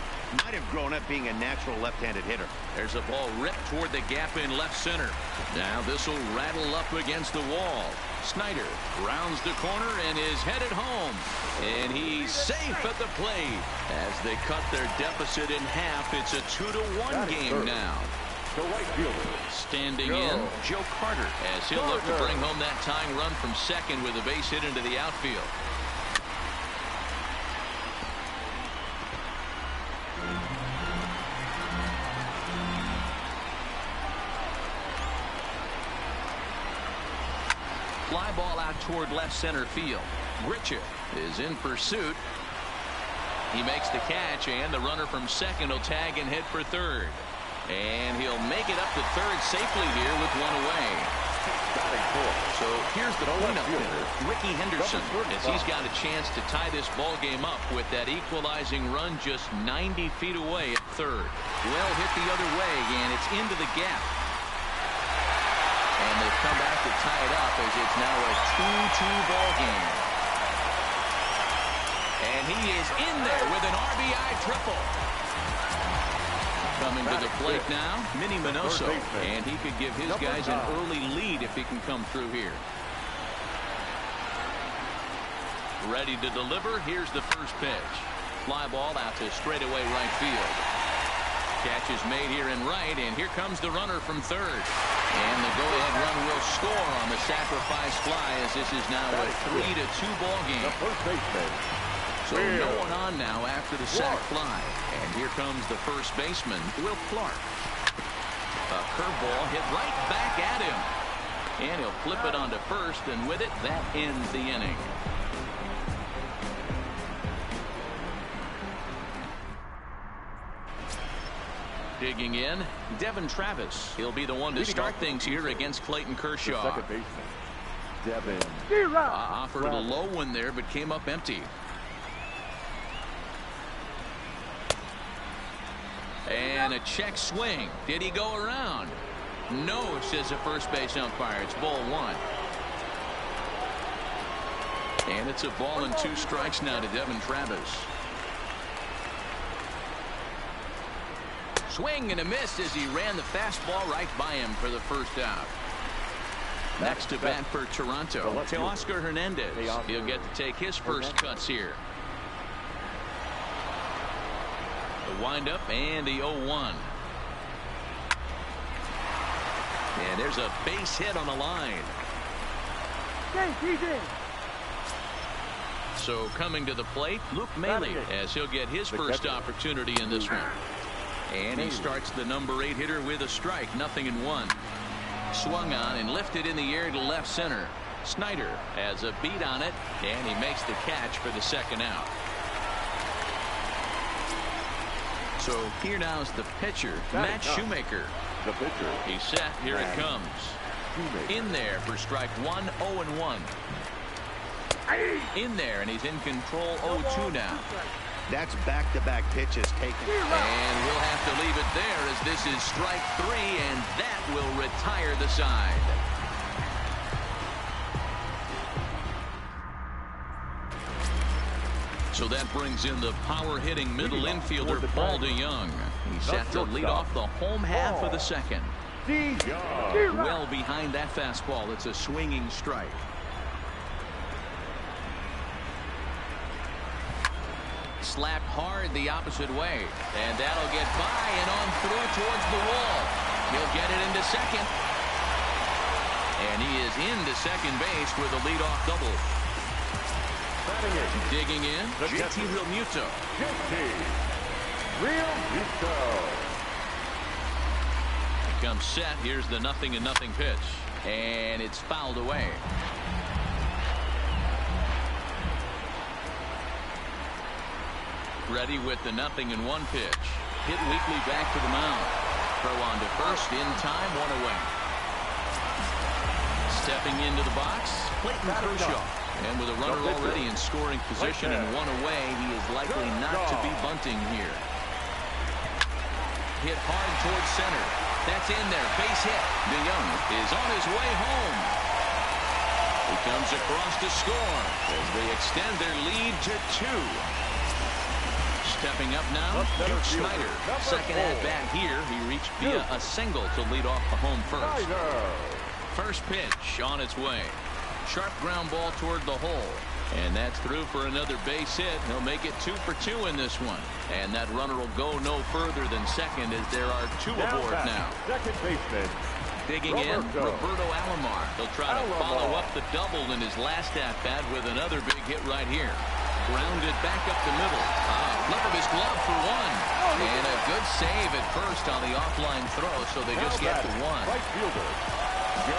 Might have grown up being a natural left-handed hitter. There's a ball ripped toward the gap in left center. Now this will rattle up against the wall. Snyder rounds the corner and is headed home. And he's safe at the plate. As they cut their deficit in half, it's a 2-1 game now. The right fielder. Standing in, Joe Carter, as he'll look to bring home that tying run from second with a base hit into the outfield. Fly ball out toward left center field. Grichuk is in pursuit. He makes the catch, and the runner from second will tag and head for third. And he'll make it up to third safely here with one away. So here's the cleanup hitter, Ricky Henderson, as he's got a chance to tie this ball game up with that equalizing run just 90 feet away at third. Well hit the other way, and it's into the gap. And they've come back to tie it up as it's now a 2-2 ball game. And he is in there with an RBI triple. Coming to the plate now, Minnie Minoso, and he could give his guys an early lead if he can come through here. Ready to deliver. Here's the first pitch. Fly ball out to straightaway right field. Catch is made here in right, and here comes the runner from third. And the go-ahead run will score on the sacrifice fly as this is now a 3-2 ball game. The first baseman. So no one on now after the sac fly. And here comes the first baseman, Will Clark. A curveball hit right back at him. And he'll flip it onto first, and with it, that ends the inning. Digging in, Devin Travis. He'll be the one to start things here against Clayton Kershaw. Second baseman, Devin. Offered a low one there, but came up empty. And a check swing. Did he go around? No, says the first base umpire. It's ball one. And it's a ball and 2 strikes now to Devin Travis. Swing and a miss as he ran the fastball right by him for the first out. Next to bat for Toronto, Teoscar Hernandez. He'll get to take his first cuts here. The windup and the 0-1. And there's a base hit on the line. So coming to the plate, Luke Maile, as he'll get his first opportunity in this one. And he starts the number 8 hitter with a strike. 0-1. Swung on and lifted in the air to left center. Snyder has a beat on it, and he makes the catch for the second out. So here now is the pitcher, Matt Shoemaker. The pitcher. He's set. Here it comes. In there for strike 1, 0-1. In there, and he's in control. 0-2 now. That's back-to-back pitches taken. And we'll have to leave it there as this is strike 3, and that will retire the side. So that brings in the power-hitting middle infielder, Paul DeYoung. He's set to lead off the home half of the second. Well behind that fastball. It's a swinging strike. Slapped hard the opposite way, and that'll get by and on through towards the wall. He'll get it into second, and he is into second base with a leadoff double. Digging in, JT Realmuto. Comes set. Here's the 0-0 pitch, and it's fouled away. Ready with the 0-1 pitch. Hit weakly back to the mound. Throw on to first in time, 1 away. Stepping into the box, Clayton Kershaw. And with a runner already in scoring position and 1 away, he is likely not to be bunting here. Hit hard towards center. That's in there. Base hit. DeYoung is on his way home. He comes across to score as they extend their lead to 2. Stepping up now, Duke Snyder. Second at-bat here. He reached via a single to lead off the home first. First pitch on its way. Sharp ground ball toward the hole. And that's through for another base hit. He'll make it 2 for 2 in this one. And that runner will go no further than second as there are 2 aboard now. Second baseman. Digging in, Roberto Alomar. He'll try to follow up the double in his last at-bat with another big hit right here. Grounded back up the middle. Flip of his glove for 1. And a good save at first on the offline throw, so they just get to 1. Right fielder.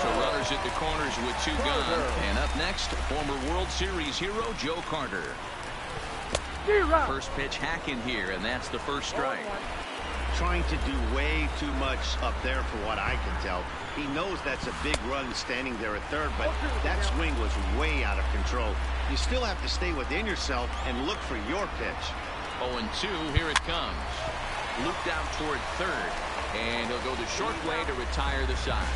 So runners at the corners with 2 gone. And up next, former World Series hero Joe Carter. First pitch hack in here, and that's the first strike. Trying to do way too much up there for what I can tell. He knows that's a big run standing there at third, but that swing was way out of control. You still have to stay within yourself and look for your pitch. 0-2, here it comes. Looped out toward third, and he'll go the short way to retire the side.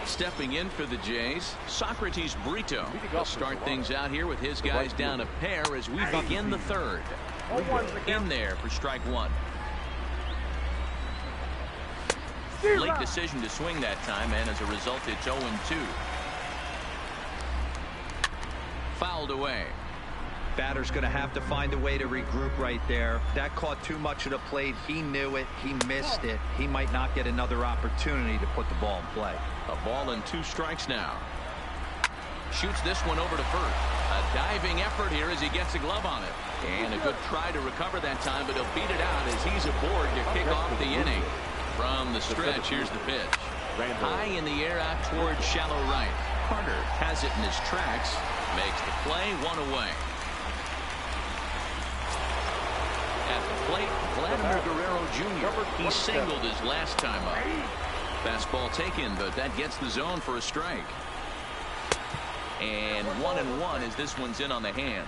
Stepping in for the Jays, Socrates Brito. He'll start things out here with his guys down a pair as we begin the third. In there for strike 1. Late decision to swing that time, and as a result, it's 0-2. Fouled away. Batter's going to have to find a way to regroup right there. That caught too much of the plate. He knew it. He missed it. He might not get another opportunity to put the ball in play. A ball and 2 strikes now. Shoots this one over to first. A diving effort here as he gets a glove on it. And a good try to recover that time, but he'll beat it out as he's aboard to kick off the inning. From the stretch, here's the pitch. High in the air out towards shallow right. Carter has it in his tracks. Makes the play, 1 away. At the plate, Vladimir Guerrero Jr. He singled his last time up. Fastball taken, but that gets the zone for a strike. And 1-1 as this one's in on the hands.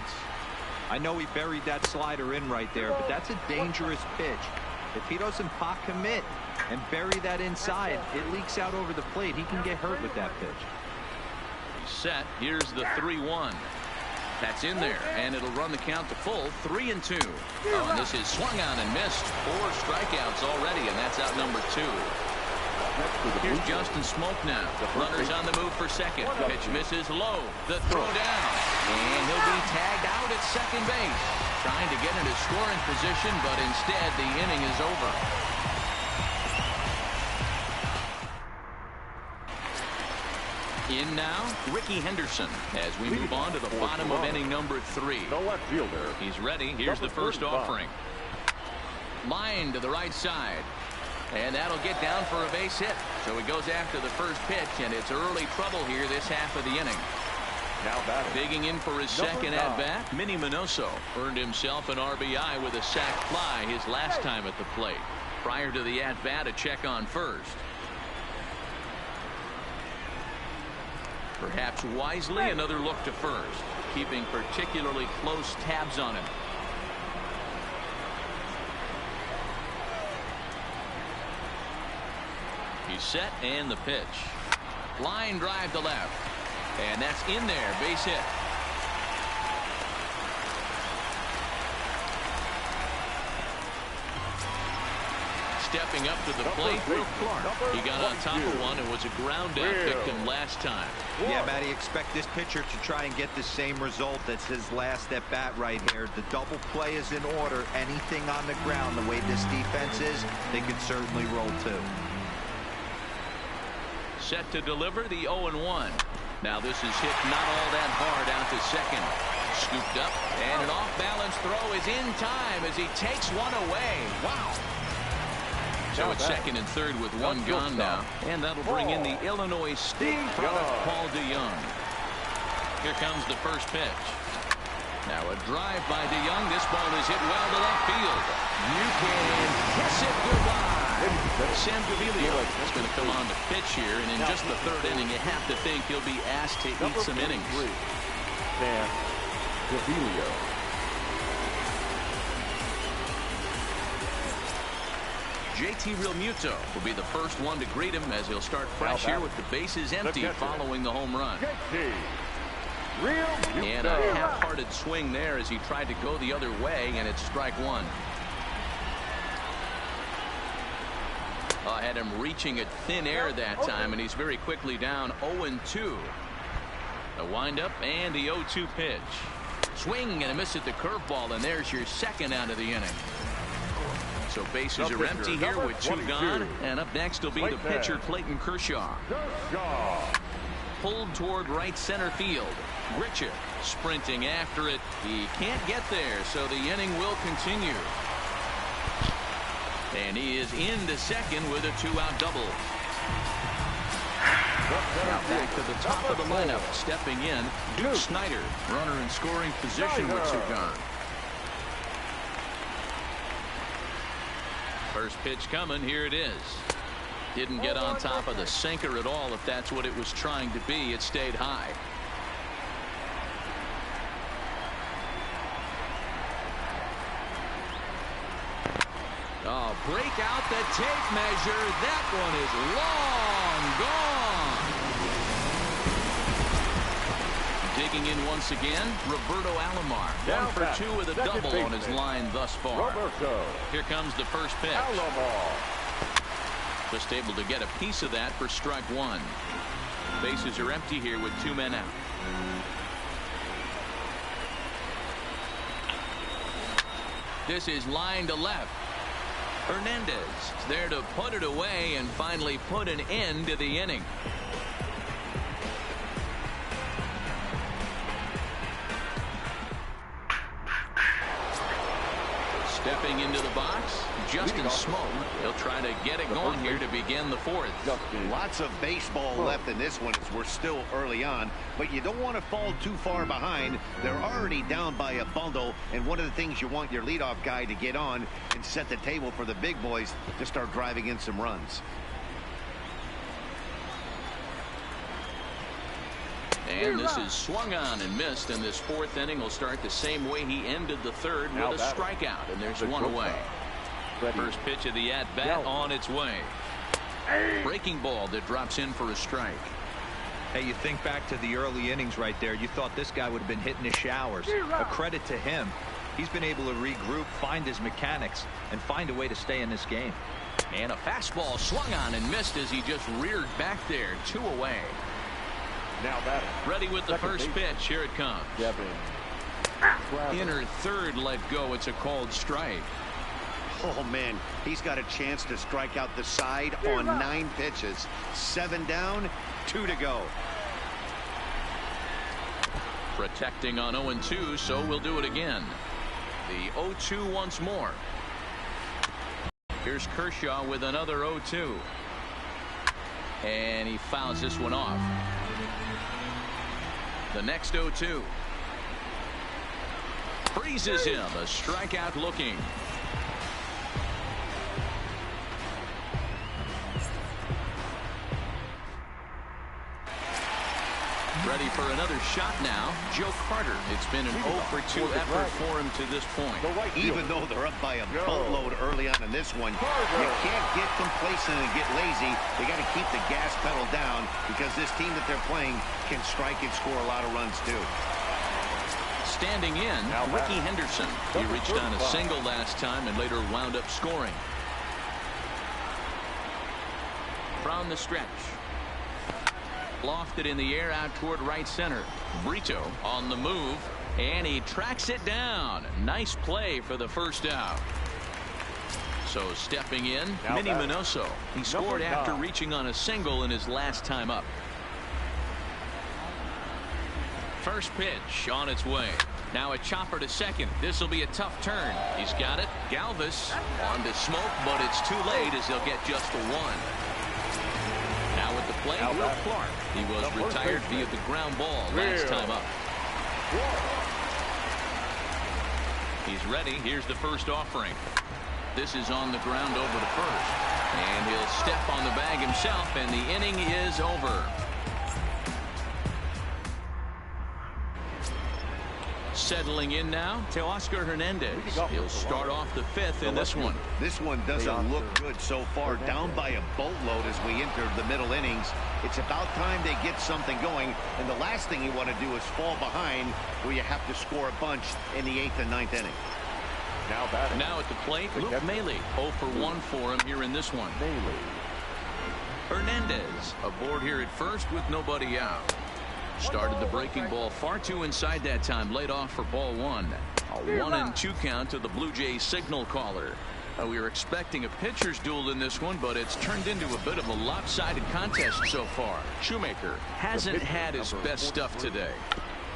I know he buried that slider in right there, but that's a dangerous pitch. If he doesn't pop commit and bury that inside, it leaks out over the plate. He can get hurt with that pitch. Set. Here's the 3-1. That's in there, and it'll run the count to full. 3-2. Oh, and this is swung on and missed. 4 strikeouts already, and that's out number 2. Here's Justin Smoke now. Runners on the move for second. Pitch misses low. The throw down. And he'll be tagged out at second base. Trying to get into scoring position, but instead the inning is over. In now, Ricky Henderson as we move on to the bottom of inning number 3. The left fielder. He's ready. Here's the first offering. Line to the right side. And that'll get down for a base hit. So he goes after the first pitch, and it's early trouble here this half of the inning. Now batting. Digging in for his second at-bat, Minnie Minoso earned himself an RBI with a sac fly his last time at the plate. Prior to the at-bat, a check on first. Perhaps wisely, another look to first, keeping particularly close tabs on him. He's set, and the pitch. Line drive to left. And that's in there. Base hit. Stepping up to the plate, Will Clark. He got on top of one and was a ground out victim last time. Yeah, Matty, expect this pitcher to try and get the same result as his last at bat right here. The double play is in order. Anything on the ground, the way this defense is, they could certainly roll too. Set to deliver the 0-1. Now this is hit not all that hard out to second. Scooped up, and an off-balance throw is in time as he takes one away. Wow. So it's second and third with one gone now, and that'll bring in the Illinois State product, Paul DeYoung. Here comes the first pitch. Now a drive by DeYoung. This ball is hit well to left field. You can kiss it goodbye. Sam Gaviglio is going to come on to pitch here, and in just the third inning, you have to think he'll be asked to eat some innings. Sam Gaviglio. JT Realmuto will be the first one to greet him as he'll start fresh here with the bases empty following the home run. And a half-hearted swing there as he tried to go the other way, and it's strike one. Had him reaching at thin air that time, and he's very quickly down 0-2. A windup and the 0-2 pitch. Swing and a miss at the curveball, and there's your second out of the inning. So bases are empty here with two gone, and up next will be the pitcher Clayton Kershaw. Pulled toward right center field. Grichuk sprinting after it. He can't get there, so the inning will continue. And he is into second with a two-out double. Now back to the top of the lineup. Stepping in, Duke Snyder. Runner in scoring position with two gone. First pitch coming. Here it is. Didn't get on top of the sinker at all. If that's what it was trying to be, it stayed high. Oh, break out the tape measure. That one is long gone. Digging in once again, Roberto Alomar. 1 for 2 with a double on his line thus far. Here comes the first pitch. Just able to get a piece of that for strike one. Bases are empty here with two men out. This is line to left. Hernandez is there to put it away and finally put an end to the inning. Stepping into the box, Justin Smoke. He'll try to get it going here to begin the fourth. Lots of baseball left in this one as we're still early on, but you don't want to fall too far behind. They're already down by a bundle, and one of the things you want your leadoff guy to get on and set the table for the big boys to start driving in some runs. And this is swung on and missed, and this fourth inning will start the same way he ended the third with a strikeout, and there's one away. First pitch of the at-bat on its way. Breaking ball that drops in for a strike. Hey, you think back to the early innings right there. You thought this guy would have been hitting his showers. A credit to him. He's been able to regroup, find his mechanics, and find a way to stay in this game. And a fastball swung on and missed as he just reared back there. 2 away. Now batting. Ready with the first pitch. Here it comes. Inner third let go. It's a called strike. Oh, man, he's got a chance to strike out the side on 9 pitches. 7 down, 2 to go. Protecting on 0-2, so we'll do it again. The 0-2 once more. Here's Kershaw with another 0-2. And he fouls this one off. The next 0-2. Freezes him. A strikeout looking. Ready for another shot now. Joe Carter. It's been an 0-for-2 effort for him to this point. Even though they're up by a boatload early on in this one, you can't get complacent and get lazy. They got to keep the gas pedal down because this team that they're playing can strike and score a lot of runs too. Standing in, Ricky Henderson. He reached on a single last time and later wound up scoring. From the stretch. Lofted in the air out toward right center. Brito on the move, and he tracks it down. Nice play for the first out. So stepping in, Minnie Minoso. He scored after reaching on a single in his last time up. First pitch on its way. Now a chopper to second. This will be a tough turn. He's got it. Galvis on to Smoke, but it's too late as they'll get just the one. Now with the play, Will Clark. He was retired via the ground ball last time up. He's ready. Here's the first offering. This is on the ground over to first. And he'll step on the bag himself, and the inning is over. Settling in now to Oscar Hernandez. He'll start off the fifth in this one. This one doesn't look good so far. Down by a boatload as we enter the middle innings. It's about time they get something going. And the last thing you want to do is fall behind where you have to score a bunch in the 8th and 9th inning. Now at the plate, Luke Maile. 0-for-1 for him here in this one. Hernandez aboard here at first with nobody out. Started the breaking ball far too inside that time. Laid off for ball one. A 1-2 count to the Blue Jays signal caller. We were expecting a pitcher's duel in this one, but it's turned into a bit of a lopsided contest so far. Shoemaker hasn't had his best stuff today.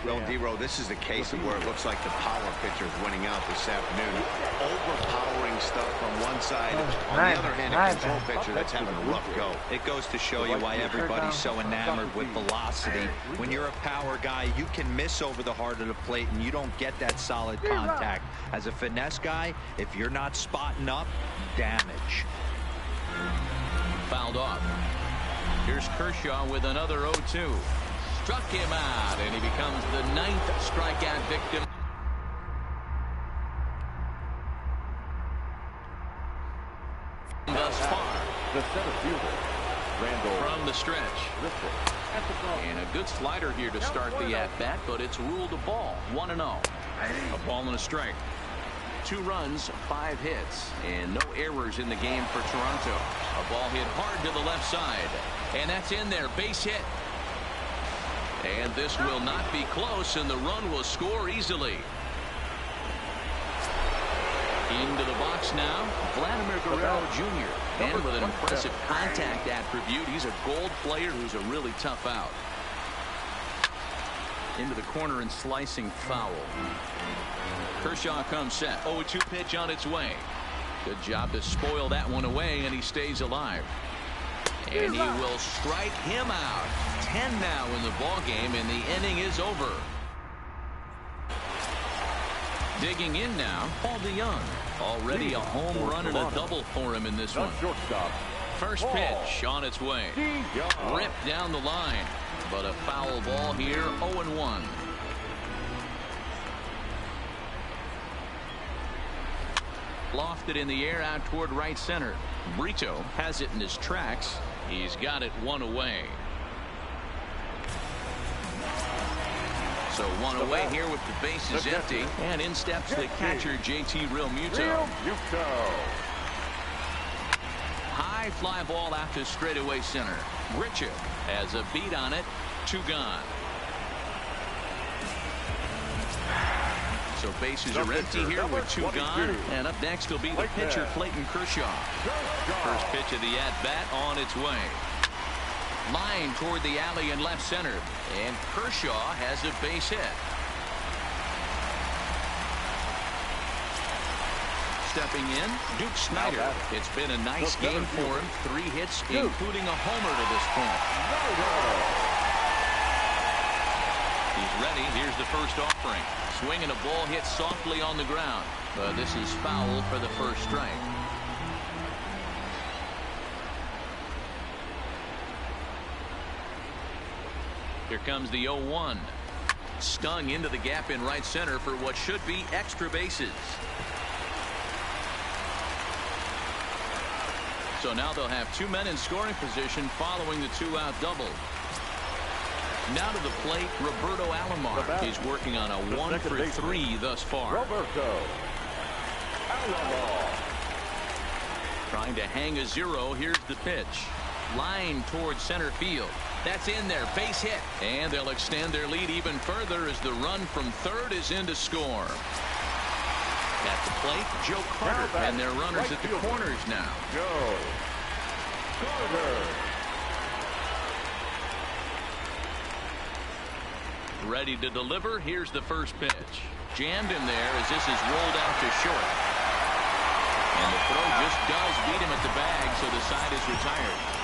Well, D-Row, this is the case of where it looks like the power pitcher is winning out this afternoon. Overpowering stuff from one side. On the other hand, a control pitcher that's having a rough go. It goes to show you why everybody's so enamored with velocity. When you're a power guy, you can miss over the heart of the plate, and you don't get that solid contact. As a finesse guy, if you're not spotting up, damage. Fouled off. Here's Kershaw with another 0-2. Struck him out, and he becomes the 9th strikeout victim. Thus far. The center fielder, Randall. From the stretch. And a good slider here to start the at-bat, but it's ruled a ball. 1-0. A ball and a strike. 2 runs, 5 hits, and no errors in the game for Toronto. A ball hit hard to the left side, and that's in there. Base hit. And this will not be close, and the run will score easily. Into the box now, Vladimir Guerrero Jr. And with an impressive contact attribute, he's a gold player who's a really tough out. Into the corner and slicing foul. Kershaw comes set. 0-2 pitch on its way. Good job to spoil that one away, and he stays alive. And he will strike him out. 10 now in the ball game, and the inning is over. Digging in now, Paul DeYoung. Already a home run and a double for him in this one. First pitch on its way. Ripped down the line, but a foul ball here. 0-1. Lofted in the air out toward right center. Brito has it in his tracks. He's got it one away. So one away here with the bases empty. And in steps the catcher, JT Realmuto. High fly ball out to straightaway center. Richard has a beat on it. 2 gone. So bases are empty here with 2 gone. And up next will be the pitcher, Clayton Kershaw. First pitch of the at-bat on its way. Line toward the alley in left center. And Kershaw has a base hit. Stepping in, Duke Snider. It's been a nice game for him. 3 hits, including a homer to this point. He's ready. Here's the first offering. Swinging a ball hit softly on the ground. But this is foul for the first strike. Here comes the 0-1. Stung into the gap in right center for what should be extra bases. So now they'll have 2 men in scoring position following the 2-out double. Now to the plate, Roberto Alomar. He's working on a 1 for 3 thus far. Roberto Alomar. Trying to hang a 0. Here's the pitch. Line towards center field. That's in there. Base hit. And they'll extend their lead even further as the run from third is in to score. At the plate, Joe Carter. And their runners at the corners now. Joe Carter. Ready to deliver. Here's the first pitch. Jammed in there as this is rolled out to short. And the throw just does beat him at the bag, so the side is retired.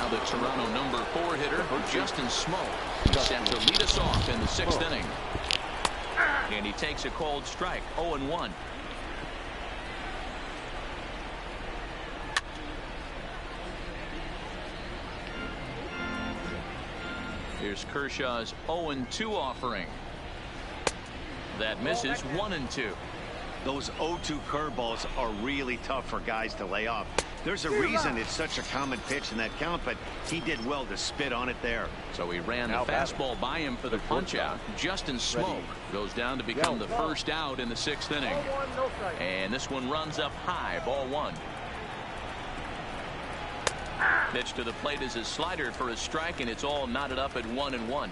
The Toronto number 4 hitter, Justin Smoke, set to lead us off in the 6th inning. And he takes a cold strike, 0-1. Here's Kershaw's 0-2 offering. That misses, 1-2. Those 0-2 curveballs are really tough for guys to lay off. There's a reason it's such a common pitch in that count, but he did well to spit on it there. So he ran the fastball by him for the punch out. Justin Smoke goes down to become the first out in the 6th inning. And this one runs up high, ball 1. Pitch to the plate is a slider for a strike, and it's all knotted up at 1-1.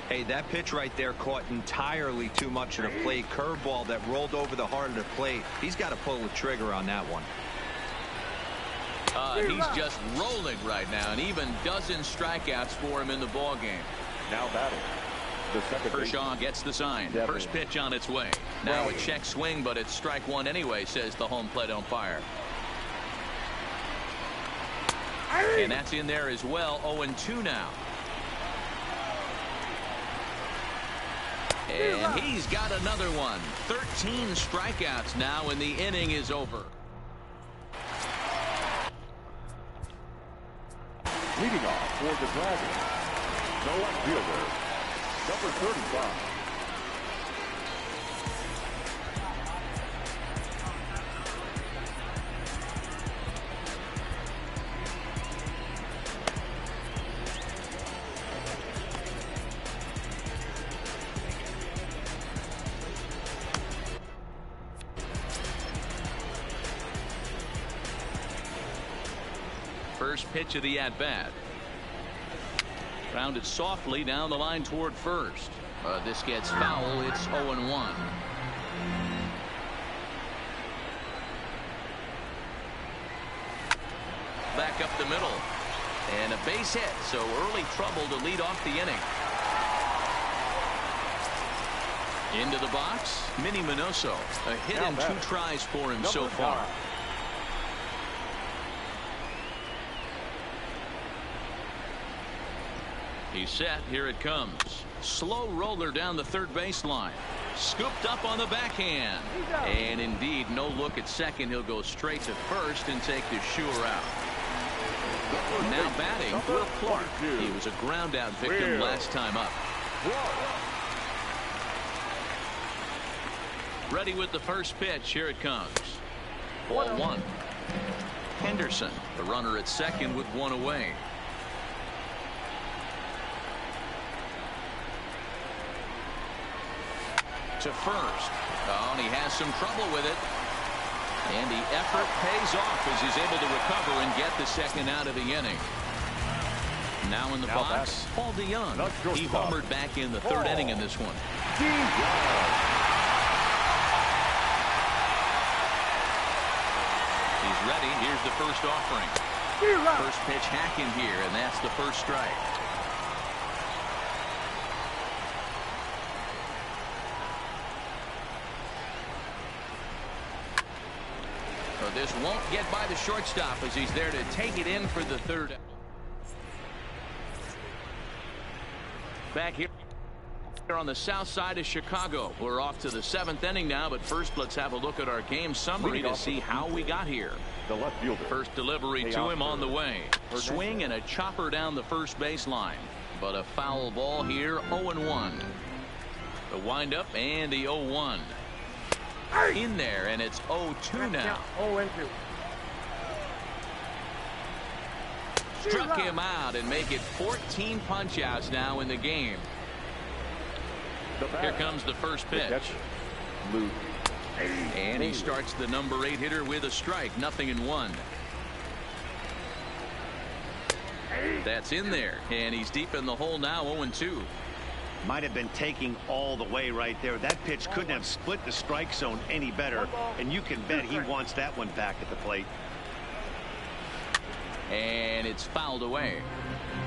Hey, that pitch right there caught entirely too much of the plate. Curveball that rolled over the heart of the plate. He's got to pull the trigger on that one. He's just rolling right now, and even dozen strikeouts for him in the ball game. Now batting. The second Kershaw gets the sign. First pitch on its way. Now a check swing, but it's strike one anyway, says the home plate umpire. And that's in there as well. 0-2 now. And he's got another one. 13 strikeouts now, and the inning is over. Leading off for the Dragons, the left fielder, number 35. First pitch of the at-bat. Grounded softly down the line toward first. This gets foul. It's 0-1. Back up the middle. And a base hit. So early trouble to lead off the inning. Into the box. Minnie Minoso. A hit and 2 tries for him so far. He's set. Here it comes. Slow roller down the third baseline. Scooped up on the backhand. And indeed, no look at second. He'll go straight to first and take the sure out. Now batting, Will Clark. He was a ground out victim last time up. Ready with the first pitch. Here it comes. Ball 1. Henderson, the runner at second with 1 away. To first. Oh, and he has some trouble with it. And the effort pays off as he's able to recover and get the second out of the inning. Now in the box, Paul DeYoung. He homered back in the third inning in this one. He's ready. Here's the first offering. First pitch hacking here, and that's the first strike. This won't get by the shortstop as he's there to take it in for the third. Back here on the south side of Chicago. We're off to the 7th inning now, but first let's have a look at our game summary to see how we got here. The left fielder. First delivery to him on the way. Swing and a chopper down the first baseline. But a foul ball here. 0-1. The windup and the 0-1. In there, and it's 0-2 now. 0-2. Struck him out and make it 14 punch-outs now in the game. Here comes the first pitch. And he starts the number 8 hitter with a strike. 0-1. That's in there, and he's deep in the hole now. 0-2. Might have been taking all the way right there. That pitch couldn't have split the strike zone any better, and you can bet he wants that one back at the plate. And it's fouled away.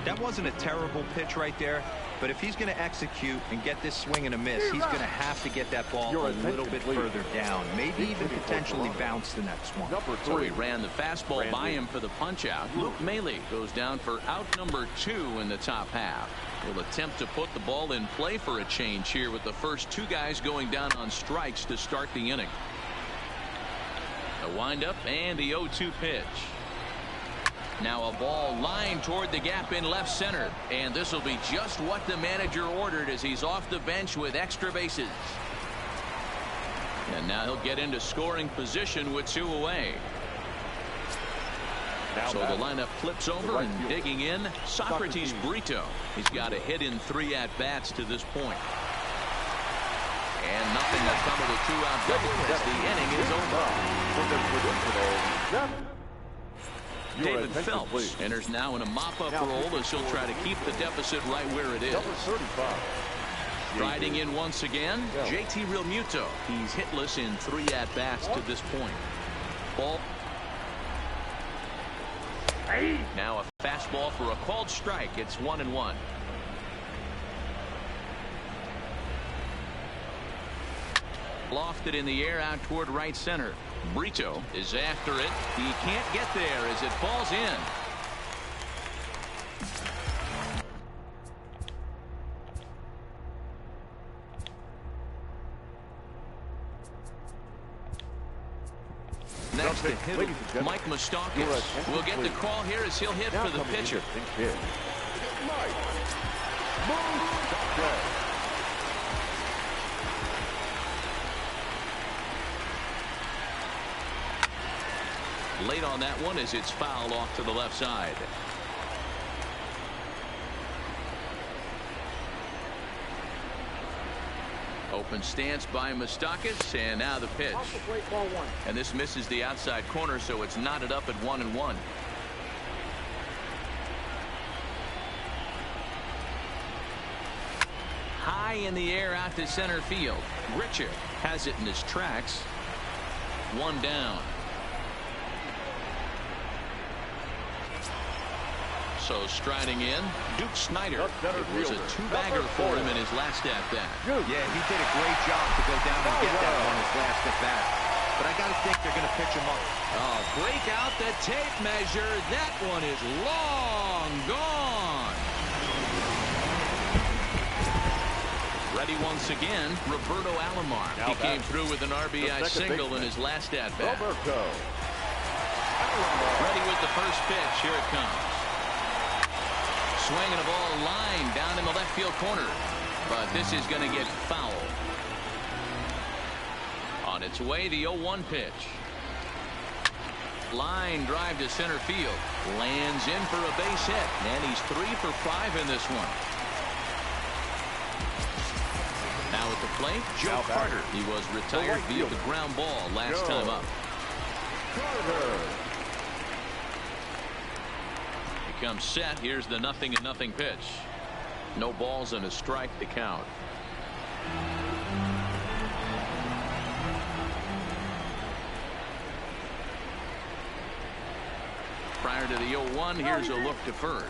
That wasn't a terrible pitch right there, but if he's going to execute and get this swing and a miss, he's going to have to get that ball a little bit further down, maybe even potentially bounce the next one. So he ran the fastball by him for the punch out. Luke Maile goes down for out number 2 in the top half. Will attempt to put the ball in play for a change here with the first 2 guys going down on strikes to start the inning. A windup and the 0-2 pitch. Now a ball lined toward the gap in left center, and this will be just what the manager ordered as he's off the bench with extra bases. And now he'll get into scoring position with 2 away. So the lineup flips over and digging in, Socrates Brito. He's got a hit in 3 at-bats to this point. And nothing has come of the 2-out double as the inning is over. David Phelps enters now in a mop-up role as he'll try to keep the deficit right where it is. Riding in once again, JT Realmuto. He's hitless in 3 at-bats to this point. Ball. Now a fastball for a called strike. It's 1-1. Lofted in the air out toward right center. Brito is after it. He can't get there as it falls in. Next to hit Mike Moustakas will get the call here as he'll hit for the pitcher. Late on that one as it's fouled off to the left side. Open stance by Moustakas, and now the pitch. And this misses the outside corner, so it's knotted up at 1-1. High in the air out to center field. Richard has it in his tracks. One down. So striding in, Duke Snider. It was a two-bagger for him in his last at-bat. Yeah, he did a great job to go down and get that on his last at-bat. But I got to think they're going to pitch him up. Oh, break out the tape measure. That one is long gone. Ready once again, Roberto Alomar. He came through with an RBI single in his last at-bat. Ready with the first pitch. Here it comes. Swinging a ball line down in the left field corner. But this is going to get foul. On its way, the 0-1 pitch. Line drive to center field. Lands in for a base hit. And he's 3 for 5 in this one. Now at the plate, Joe Carter. He was retired via the ground ball last time up. Comes set. Here's the 0-0 pitch. No balls and a strike to count. Prior to the 0-1, here's a look to first,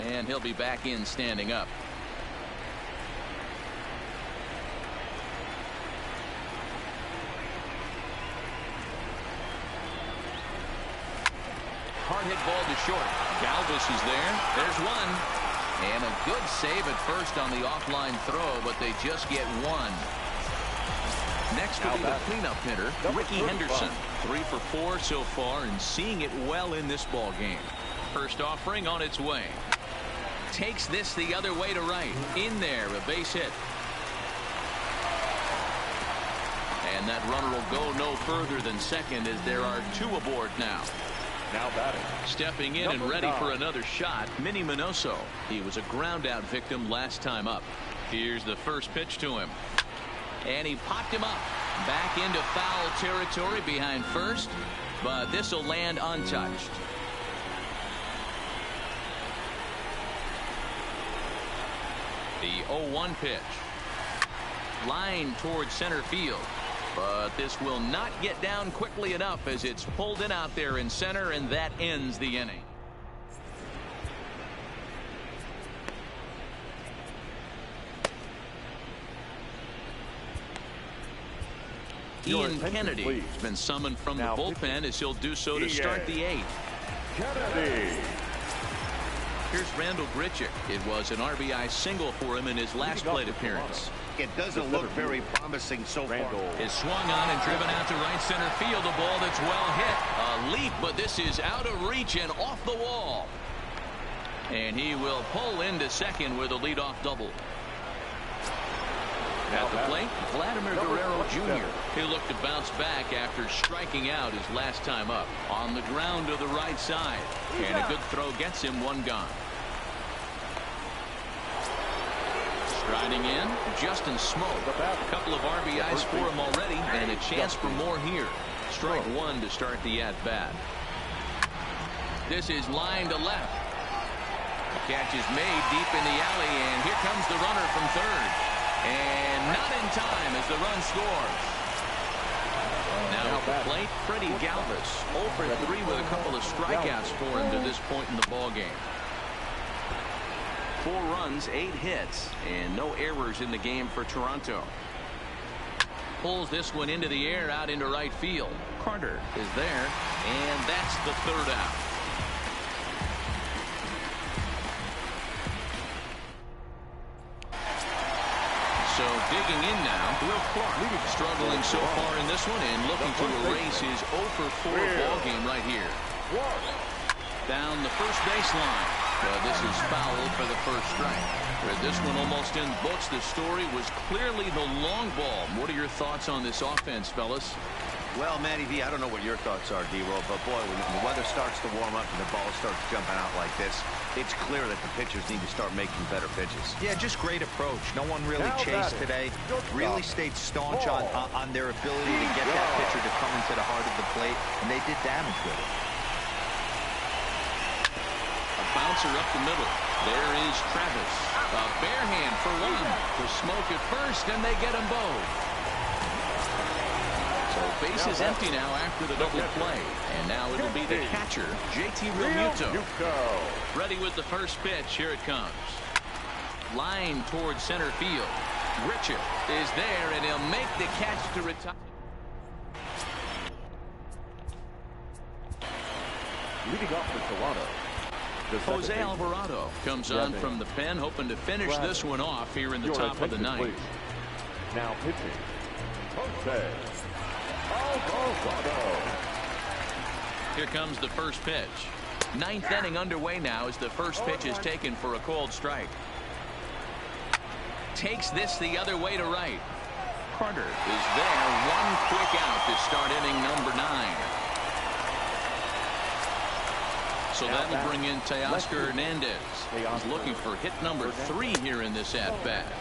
and he'll be back in standing up. Hard hit ball to short. Galvis is there. There's one. And a good save at first on the offline throw, but they just get one. Next will be the cleanup hitter, Ricky Henderson. 3 for 4 so far and seeing it well in this ball game. First offering on its way. Takes this the other way to right. In there, a base hit. And that runner will go no further than second as there are 2 aboard now. Now batting. Stepping in and ready for another shot, Minnie Minoso. He was a ground out victim last time up. Here's the first pitch to him. And he popped him up. Back into foul territory behind first. But this will land untouched. The 0-1 pitch. Line towards center field. But this will not get down quickly enough as it's pulled in out there in center, and that ends the inning. Ian Kennedy has been summoned from the bullpen as he'll do so to start the 8th. Kennedy. Here's Randall Grichuk. It was an RBI single for him in his last plate appearance. It doesn't look very promising so far. Is swung on and driven out to right center field. A ball that's well hit. A leap, but this is out of reach and off the wall. And he will pull into second with a leadoff double. At the plate, Vladimir Guerrero Jr. He'll look to bounce back after striking out his last time up. On the ground to the right side. And a good throw gets him one gone. Striding in, Justin Smoke. A couple of RBIs for him already, and a chance for more here. Strike 1 to start the at-bat. This is line to left. The catch is made deep in the alley, and here comes the runner from third. And not in time as the run scores. Now at the plate, Freddie Galvis, 0 for 3 with a couple of strikeouts for him to this point in the ball game. 4 runs, 8 hits, and no errors in the game for Toronto. Pulls this one into the air out into right field. Carter is there, and that's the 3rd out. So digging in now, Will Clark, struggling so far in this one and looking to erase his 0 for 4 ball game right here. Down the first baseline. This is foul for the first strike. Where this one almost in books, the story was clearly the long ball. What are your thoughts on this offense, fellas? Well, Matty V, I don't know what your thoughts are, D-Roll, but boy, when the weather starts to warm up and the ball starts jumping out like this, it's clear that the pitchers need to start making better pitches. Yeah, just great approach. No one really chased today. Really stayed staunch on their ability to get that pitcher to come into the heart of the plate, and they did damage with it. A bouncer up the middle. There is Travis. A bare hand for one. To Smoke at first, and they get them both. So base is empty now after the double play. And now it'll be the catcher, JT Realmuto. Ready with the first pitch. Here it comes. Line towards center field. Richard is there, and he'll make the catch to retire. Leading off for Toronto, Jose Alvarado comes on from the pen, hoping to finish this one off here in the top of the 9th. Now pitching, Jose Alvarado. Here comes the first pitch. 9th inning underway now as the first pitch is taken for a called strike. Takes this the other way to right. Carter is there. One quick out to start inning number 9. So that'll bring in Teoscar Hernandez. He's looking for hit number 3 here in this at-bat.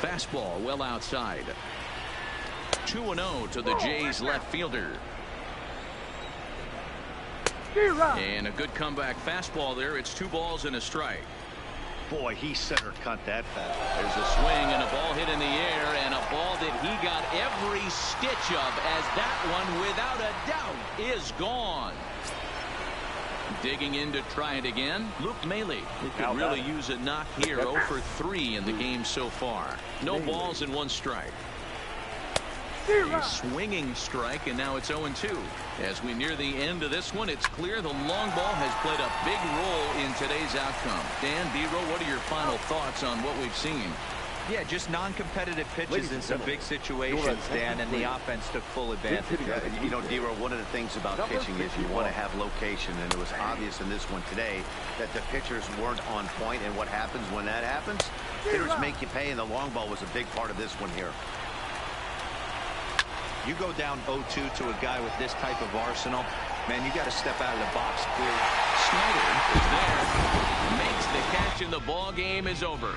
Fastball well outside. 2-0 to the Jays left fielder. And a good comeback fastball there. It's 2 balls and a strike. Boy, he center cut that fast. There's a swing and a ball hit in the air, and a ball that he got every stitch of, as that one, without a doubt, is gone. Digging in to try it again, Luke Maile, who could really use a knock here. 0 for 3 in the game so far. No balls and 1 strike. A swinging strike, and now it's 0-2. As we near the end of this one, it's clear the long ball has played a big role in today's outcome. Dan, D-Roll, what are your final thoughts on what we've seen? Yeah, just non-competitive pitches in some big situations, Dan, and the offense took full advantage. You know, D-Roll, one of the things about pitching is you want to have location, and it was obvious in this one today that the pitchers weren't on point, and what happens when that happens? Hitters make you pay, and the long ball was a big part of this one here. You go down 0-2 to a guy with this type of arsenal, man, you got to step out of the box clear. Snyder is there, makes the catch, and the ball game is over.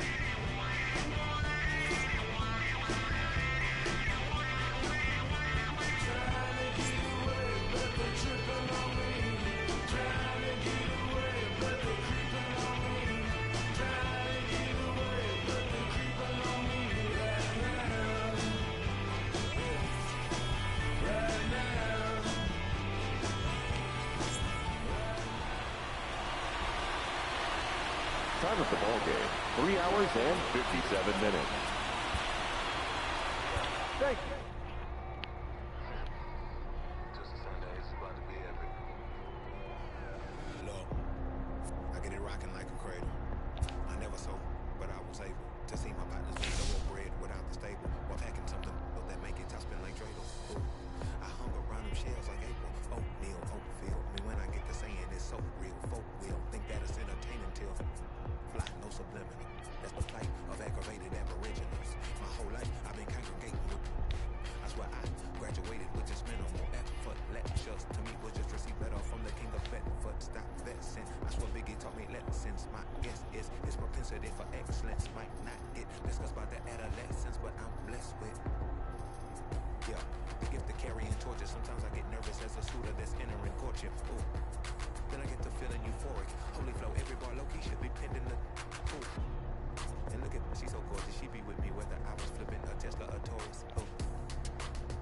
Time of the ball game, 3 hours and 57 minutes. Thank you. Look, I get it rocking like a cradle. I never sold, but I was able to see my partners make the whole bread without the stable. While packing something that make it top spin like Dreidel. I hung around them shells like April. Oatmeal, Oakfield. Me when I get to saying it's so real. Folk will think that it's entertaining till fly, no subliminal. That's the plight of aggravated aboriginals. My whole life I've been congregating with. I swear I graduated with just minimal effort. Lectures to me was just receive letter from the king of Bedford. Stop vexing. I swear Biggie taught me lessons. My guess is his propensity for excellence might not get discussed by the adolescence, but I'm blessed with. Yeah, the gift of carrying torches. Sometimes I get nervous as a suitor that's entering courtship. Ooh. Then I get to feeling euphoric. Holy flow, every bar low-key should be pinned in the... Ooh. And look at, she's so gorgeous. She be with me whether I was flipping a Tesla or Taurus. Oh.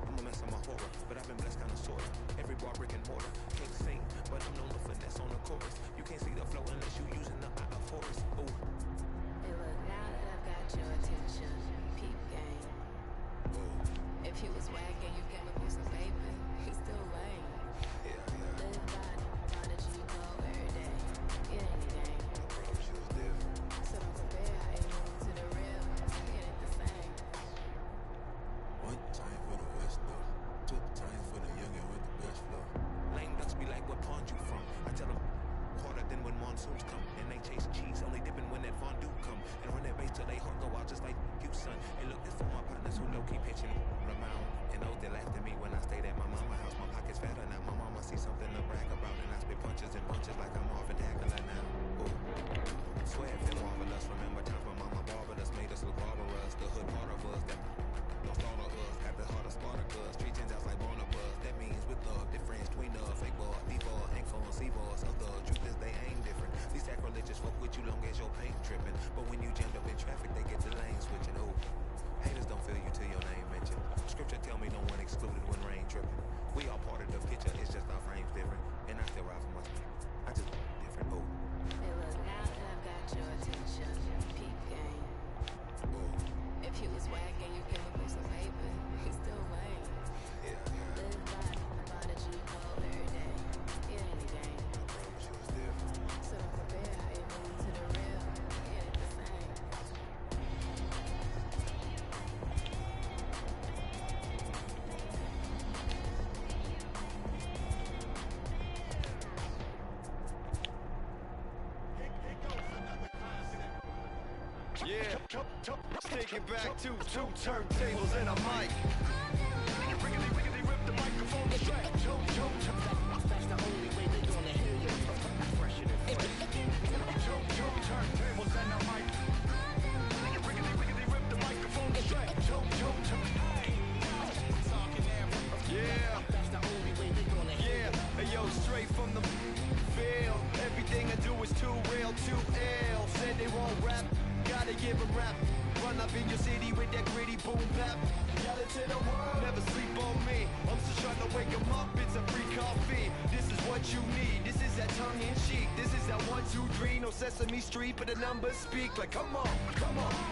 I'm a mess on my horror, but I've been blessed. Yeah, take it back to 2 turntables and a mic. Riggedy rip the microphone straight. That's the only way they're gonna hear you. Fresher than fresh. 2 turntables and a mic. Riggedy rip the microphone straight. Yeah, that's the only way they're gonna hear you. Yeah, hey yo, straight from the field. Everything I do is too real, too ill. Said they won't rap. Gotta give them rap. Run up in your city with that gritty boom bap. Yell it to the world. Never sleep on me. I'm just trying to wake them up. It's a free coffee. This is what you need. This is that tongue in cheek. This is that 1, 2, 3. No Sesame Street, but the numbers speak. Like, come on.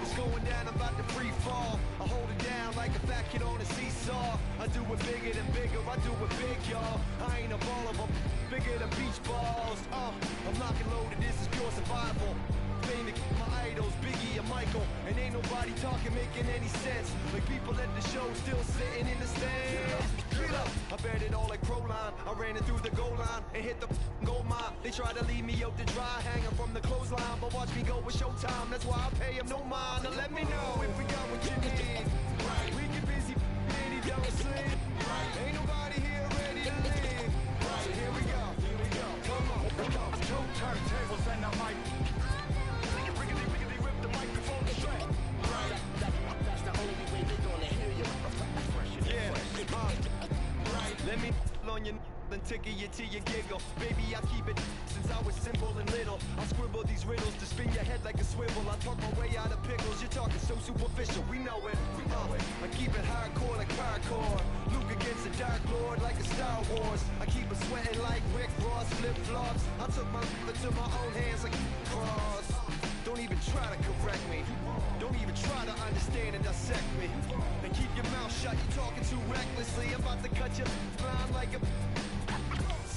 It's going down. I'm about to free fall. I hold it down like a fat kid on a seesaw. I do it bigger than bigger. I do it big, y'all. I ain't a ball of them. Bigger than beach balls. I'm locking loaded. This is pure survival. Famous, my idols, Biggie and Michael, and ain't nobody talking, making any sense. Like people at the show still sitting in the stands. Get up! I bet it all like Proline. I ran it through the goal line and hit the goal mine. They try to leave me out to dry, hanging from the clothesline, but watch me go with Showtime. That's why I pay him no mind. Now let me know if we got what you need. Right. We get busy, and he don't sleep. Right. Ain't nobody here ready to leave. Right. So here we go. Come on. 2 turntables and a mic. That's the only way they're gonna hear you. Yeah, right. Let me on your and tickle you till you giggle. Baby, I keep it since I was simple and little. I scribble these riddles to spin your head like a swivel. I talk my way out of pickles. You're talking so superficial. We know it. I keep it hardcore like hardcore. Luke against the Dark Lord like a Star Wars. I keep it sweating like Rick Ross flip-flops. I took my into my own hands like cross. Don't even try to correct me. Don't even try to understand and dissect me. And keep your mouth shut, you're talking too recklessly. I'm about to cut your line like a...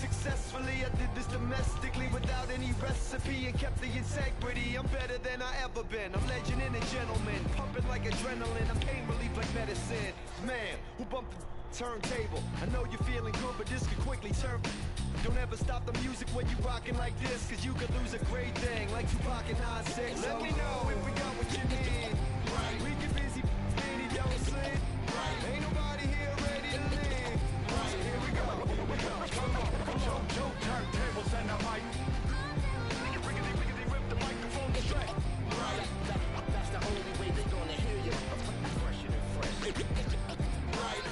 Successfully, I did this domestically without any recipe and kept the integrity. I'm better than I ever been. I'm legend and a gentleman, pumping like adrenaline. I'm pain relief like medicine. Man, who bumped the turntable? I know you're feeling good, but this could quickly turn. Don't ever stop the music when you rockin' like this, cause you could lose a great thing like Tupac and 9-6. Let me know if we got what you need. Right. We get busy, and he don't sleep. Right. Ain't nobody here ready to leave. Right. Here we go. Come on. 2 turntables and a mic. Riggedy rip the microphone straight. Right. That's the only way they're gonna hear you. Fresher than fresh. Right.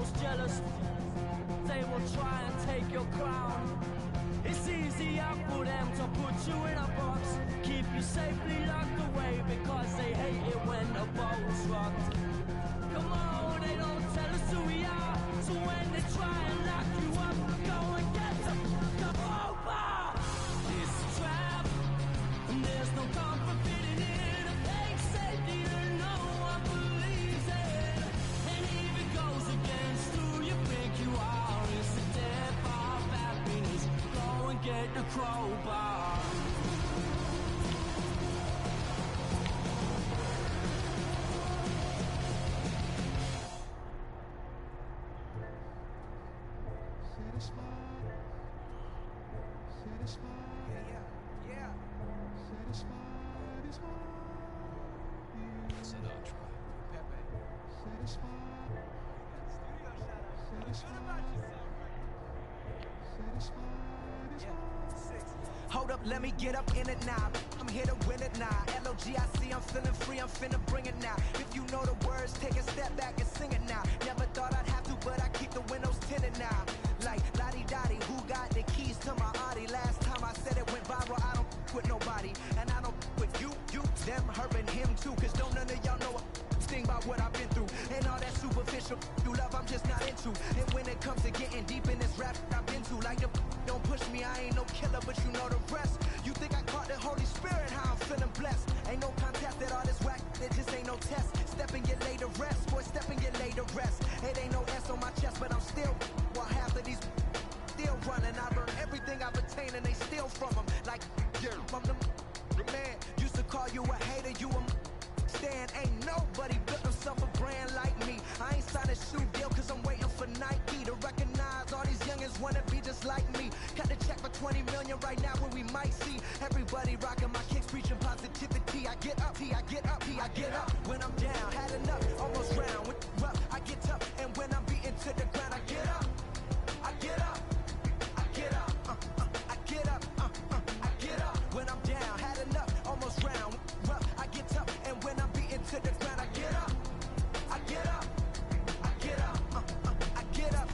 those jealous, they will try and take your crown. It's easier for them to put you in a box, keep you safely locked away, because they hate it when the boat's rocked. Come on, they don't tell us who we are, so when they try and lock you up, go and get the over. It's a trap, and there's no comfort fitting in a fake safety that no one believes in. And if it goes against who you think you are, it's the death of happiness. Go and get the crowbar. Hold up, let me get up in it now. I'm here to win it now. L-O-G-I-C, I'm feeling free, I'm finna bring it now. If you know the words, take a step back and sing it now. Never thought I'd have to, but I keep the windows tinted now. Like, lottie-dottie, who got the keys to my Audi? Last time I said it went viral, I don't with nobody. And I don't with you, them, her, and him too. Cause don't none of y'all know a thing about what I've been through. And all that superficial you love, I'm just not into. And when it comes to getting deep in this rap I've been to, like the don't push me, I ain't no killer, but you know the rest. You think I caught the Holy Spirit, how I'm feeling blessed. Ain't no contest that all this whack, there just ain't no test. Step and get laid to rest, boy, step and get laid to rest. It ain't no S on my chest, but I'm still, while half of these still running. I learned everything I've attained and they steal from them. Like, yeah, I'm the man, used to call you a hater, you a stand. Ain't nobody built himself a brand like me. I ain't signed a shoe deal cause I'm waiting for Nike to recognize all these youngins wanna be just like me. Cut the check for 20 million right now where we might see everybody rocking my kicks, preaching positivity. I get up, I get up, I get up. When I'm down, had enough, almost round. When rough, I get tough, and when I'm beaten to the ground, I get up, I get up, I get up, I get up, I get up. When I'm down, had enough, almost round. Rough, I get tough, and when I'm beaten to the ground, I get up, I get up, I get up, I get up,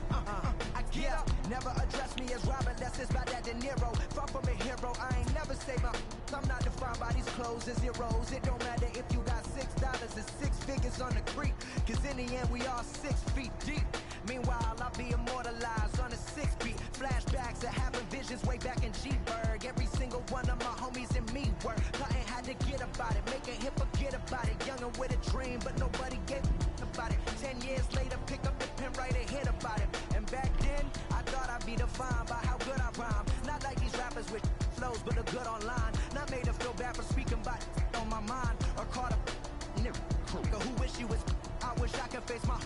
I get up. Never address me as Robert, that's just by that De Niro. Far from a hero, I ain't never say my. I'm not defined by these clothes and zeros. It don't matter if you got $6 and 6 figures on the creek, cause in the end we all 6 feet deep. Meanwhile, I'll be immortalized on a 6 beat. Flashbacks of having visions way back in G-Berg. Every single one of my homies and me were plotting how to get about it, make a hit, forget about it. Young and with a dream, but nobody gave about it. 10 years later, pick up the pen, write a hit about it. And back then, I thought I'd be defined by how good I rhyme. Not like these rappers with flows, but a good online. Not made to feel bad for speaking about on my mind, or caught a nigga who wish he was. I wish I could face my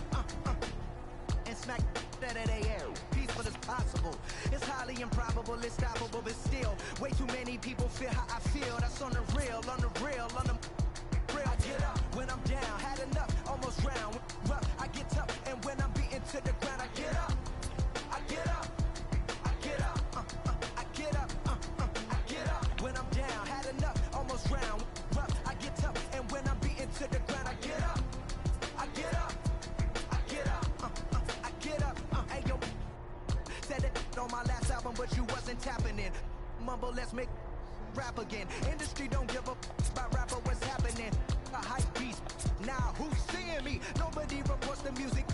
and smack that at air. Peaceful as possible. It's highly improbable, it's stoppable, but still, way too many people feel how I feel. That's on the real, on the real, on the real. I get up when I'm down, had enough, almost round. Rough, I get tough, and when I'm beaten to the ground, I get up, I get up, I get up, I get up, I get up. When I'm down, had enough, almost round. Rough, I get tough, and when I'm beaten to the ground, I get up, I get up, I get up, I get up. Hey yo, said it on my last album, but you wasn't tapping in. Mumble, let's make rap again. Industry don't give a about rapper, what's happening. A hype beast. Now who's seeing me? Nobody reports the music.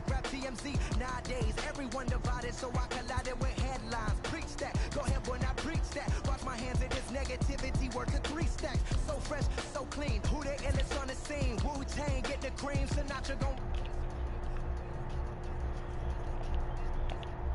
Rap TMZ. Nowadays, everyone divided, so I collided with headlines. Preach that. Go ahead, boy, now preach that. Wash my hands of this negativity. Work to 3 stacks. So fresh, so clean. Who they illest on the scene? Wu-Tang, get the cream. Sinatra gon'